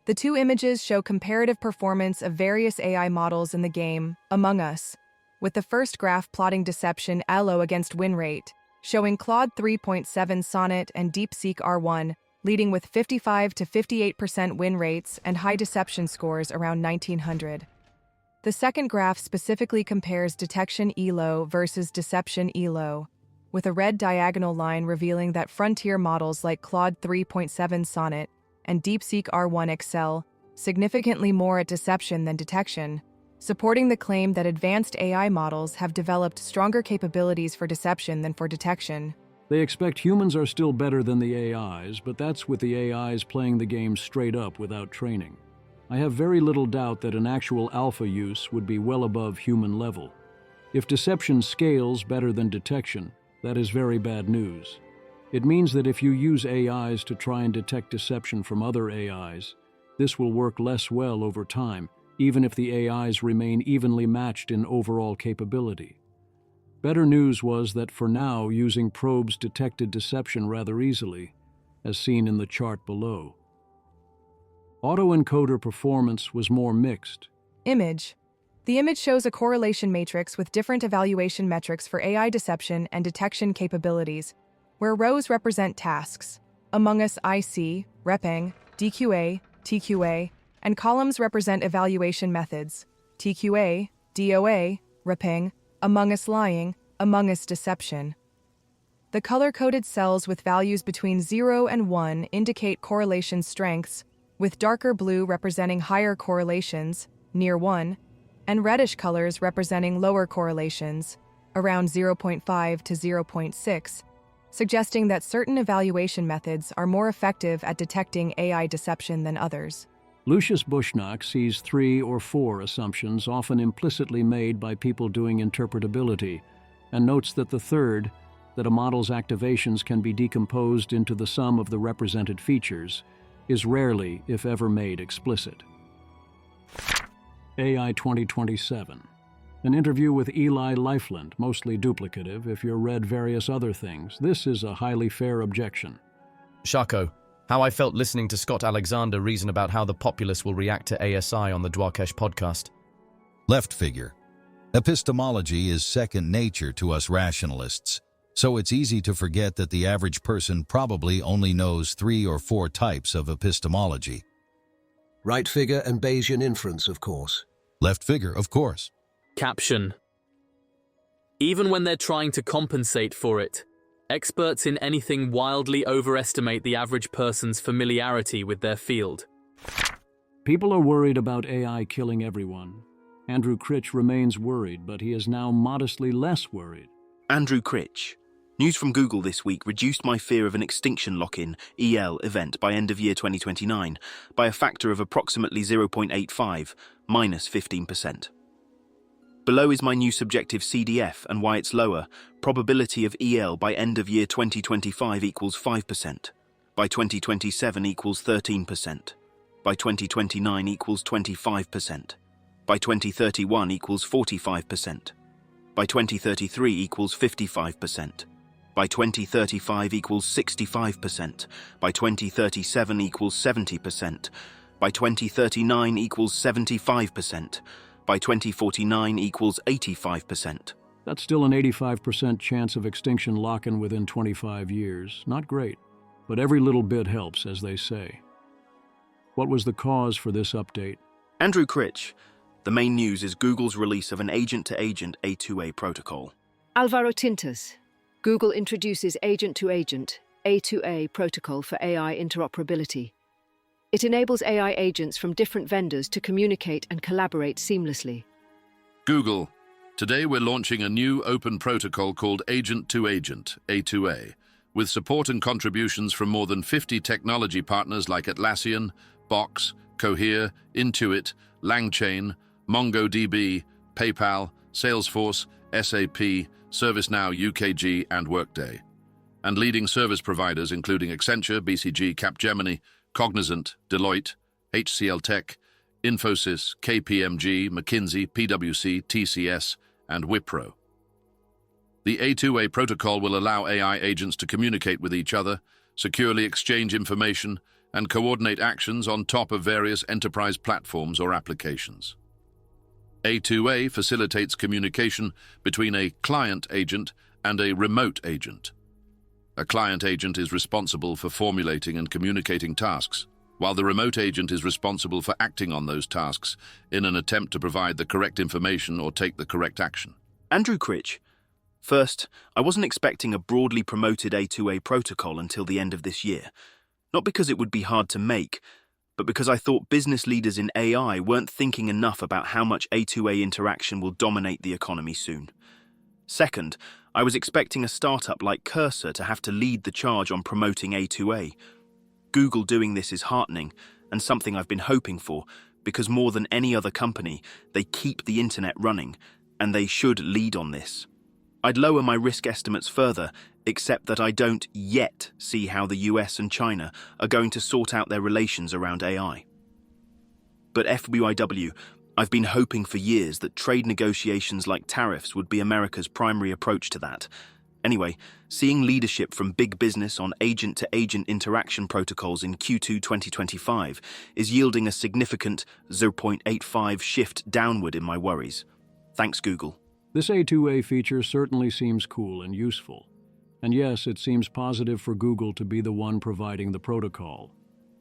The two images show comparative performance of various AI models in the game Among Us, with the first graph plotting deception elo against win rate, showing Claude 3.7 Sonnet and DeepSeek R1 leading with 55 to 58% win rates and high deception scores around 1900. The second graph specifically compares detection elo versus deception elo, with a red diagonal line revealing that frontier models like Claude 3.7 Sonnet and DeepSeek R1 excel significantly more at deception than detection, supporting the claim that advanced AI models have developed stronger capabilities for deception than for detection. They expect humans are still better than the AIs, but that's with the AIs playing the game straight up without training. I have very little doubt that an actual alpha use would be well above human level. If deception scales better than detection, that is very bad news. It means that if you use AIs to try and detect deception from other AIs, this will work less well over time, even if the AIs remain evenly matched in overall capability. Better news was that for now, using probes detected deception rather easily, as seen in the chart below. Autoencoder performance was more mixed. Image. The image shows a correlation matrix with different evaluation metrics for AI deception and detection capabilities, where rows represent tasks, Among Us IC, Repeng, DQA, TQA, and columns represent evaluation methods, TQA, DOA, Repeng, Among Us lying, Among Us deception. The color-coded cells with values between 0 and 1 indicate correlation strengths, with darker blue representing higher correlations, near 1, and reddish colors representing lower correlations, around 0.5 to 0.6, suggesting that certain evaluation methods are more effective at detecting AI deception than others. Lucius Bushnock sees 3 or 4 assumptions often implicitly made by people doing interpretability, and notes that the third, that a model's activations can be decomposed into the sum of the represented features, is rarely, if ever, made explicit. AI 2027. An interview with Eli Lifeland, mostly duplicative if you read various other things. This is a highly fair objection. Shako, how I felt listening to Scott Alexander reason about how the populace will react to ASI on the Dwarkesh podcast. Left figure. Epistemology is second nature to us rationalists, so it's easy to forget that the average person probably only knows 3 or 4 types of epistemology. Right figure and Bayesian inference, of course. Left figure, of course. Caption. Even when they're trying to compensate for it, experts in anything wildly overestimate the average person's familiarity with their field. People are worried about AI killing everyone. Andrew Critch remains worried, but he is now modestly less worried. Andrew Critch. News from Google this week reduced my fear of an extinction lock-in (EL) event by end of year 2029 by a factor of approximately 0.85, minus 15%. Below is my new subjective CDF and why it's lower. Probability of EL by end of year 2025 equals 5%. By 2027 equals 13%. By 2029 equals 25%. By 2031 equals 45%. By 2033 equals 55%. By 2035 equals 65%. By 2037 equals 70%. By 2039 equals 75%. By 2049 equals 85%. That's still an 85% chance of extinction lock-in within 25 years. Not great, but every little bit helps, as they say. What was the cause for this update? Andrew Critch. The main news is Google's release of an agent-to-agent A2A protocol. Alvaro Tintas. Google introduces agent-to-agent A2A protocol for AI interoperability. It enables AI agents from different vendors to communicate and collaborate seamlessly. Google. Today we're launching a new open protocol called Agent-to-Agent, A2A, with support and contributions from more than 50 technology partners like Atlassian, Box, Cohere, Intuit, LangChain, MongoDB, PayPal, Salesforce, SAP, ServiceNow UKG, and Workday. And leading service providers including Accenture, BCG, Capgemini, Cognizant, Deloitte, HCL Tech, Infosys, KPMG, McKinsey, PwC, TCS, and Wipro. The A2A protocol will allow AI agents to communicate with each other, securely exchange information, and coordinate actions on top of various enterprise platforms or applications. A2A facilitates communication between a client agent and a remote agent. A client agent is responsible for formulating and communicating tasks, while the remote agent is responsible for acting on those tasks in an attempt to provide the correct information or take the correct action. Andrew Critch. First, I wasn't expecting a broadly promoted A2A protocol until the end of this year. Not because it would be hard to make, but because I thought business leaders in AI weren't thinking enough about how much A2A interaction will dominate the economy soon. Second, I was expecting a startup like Cursor to have to lead the charge on promoting A2A. Google doing this is heartening and something I've been hoping for, because more than any other company, they keep the internet running, and they should lead on this. I'd lower my risk estimates further, except that I don't yet see how the US and China are going to sort out their relations around AI. But FYW, I've been hoping for years that trade negotiations like tariffs would be America's primary approach to that. Anyway, seeing leadership from big business on agent-to-agent interaction protocols in Q2 2025 is yielding a significant 0.85 shift downward in my worries. Thanks, Google. This A2A feature certainly seems cool and useful. And yes, it seems positive for Google to be the one providing the protocol.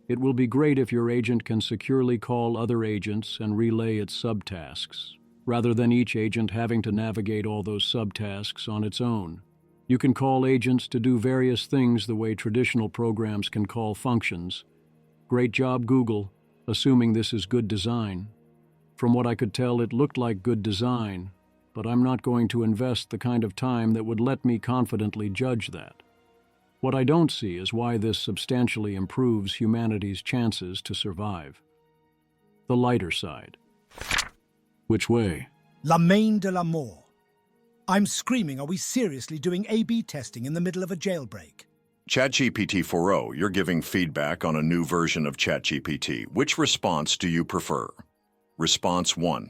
It will be great if your agent can securely call other agents and relay its subtasks, rather than each agent having to navigate all those subtasks on its own. You can call agents to do various things the way traditional programs can call functions. Great job, Google, assuming this is good design. From what I could tell, it looked like good design, but I'm not going to invest the kind of time that would let me confidently judge that. What I don't see is why this substantially improves humanity's chances to survive. The lighter side. Which way? La main de l'amour. I'm screaming, are we seriously doing A/B testing in the middle of a jailbreak? ChatGPT 4.0, you're giving feedback on a new version of ChatGPT. Which response do you prefer? Response 1.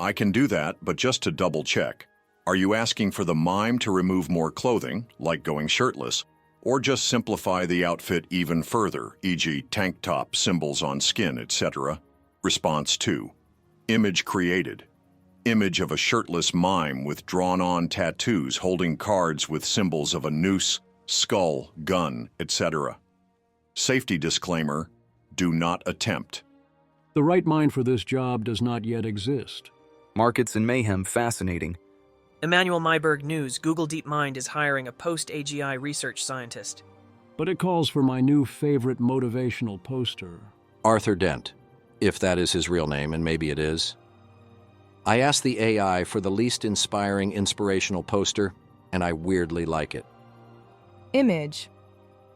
I can do that, but just to double check. Are you asking for the mime to remove more clothing, like going shirtless, or just simplify the outfit even further, e.g. tank top, symbols on skin, etc.? Response 2. Image created. Image of a shirtless mime with drawn-on tattoos holding cards with symbols of a noose, skull, gun, etc. Safety disclaimer, do not attempt. The right mind for this job does not yet exist. Markets and mayhem fascinating. Emmanuel Myberg News, Google DeepMind is hiring a post-AGI research scientist. But it calls for my new favorite motivational poster. Arthur Dent, if that is his real name, and maybe it is. I asked the AI for the least inspiring inspirational poster, and I weirdly like it. Image.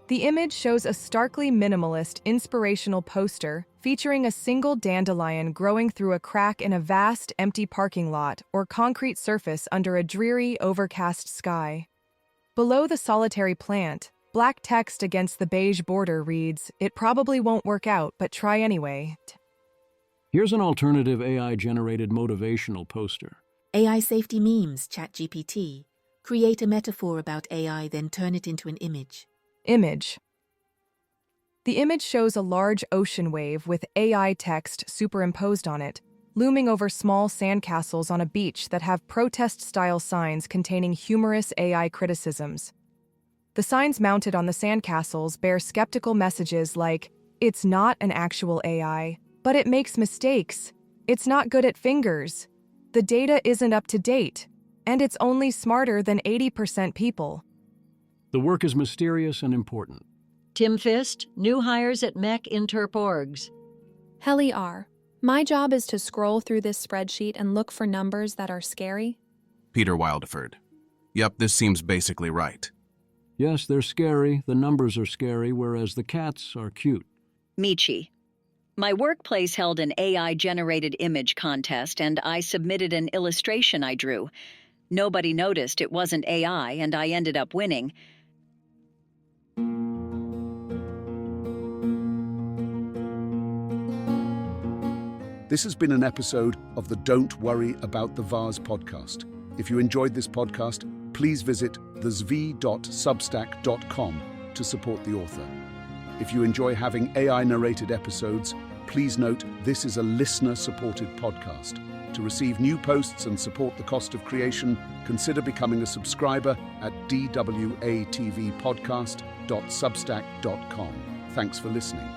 The image shows a starkly minimalist, inspirational poster featuring a single dandelion growing through a crack in a vast, empty parking lot or concrete surface under a dreary, overcast sky. Below the solitary plant, black text against the beige border reads, "It probably won't work out, but try anyway." Here's an alternative AI-generated motivational poster. AI safety memes, ChatGPT. Create a metaphor about AI, then turn it into an image. Image. The image shows a large ocean wave with AI text superimposed on it, looming over small sandcastles on a beach that have protest-style signs containing humorous AI criticisms. The signs mounted on the sandcastles bear skeptical messages like, "It's not an actual AI, but it makes mistakes. It's not good at fingers. The data isn't up to date. And it's only smarter than 80% people." The work is mysterious and important. Tim Fist, new hires at Mech Interp Orgs. Helly R. My job is to scroll through this spreadsheet and look for numbers that are scary. Peter Wildeford. Yep, this seems basically right. Yes, they're scary, the numbers are scary, whereas the cats are cute. Michi. My workplace held an AI-generated image contest, and I submitted an illustration I drew. Nobody noticed it wasn't AI, and I ended up winning. This has been an episode of the Don't Worry About the Vase podcast. If you enjoyed this podcast, please visit thezv.substack.com to support the author. If you enjoy having AI-narrated episodes, please note this is a listener-supported podcast. To receive new posts and support the cost of creation, consider becoming a subscriber at dwatvpodcast.substack.com. Thanks for listening.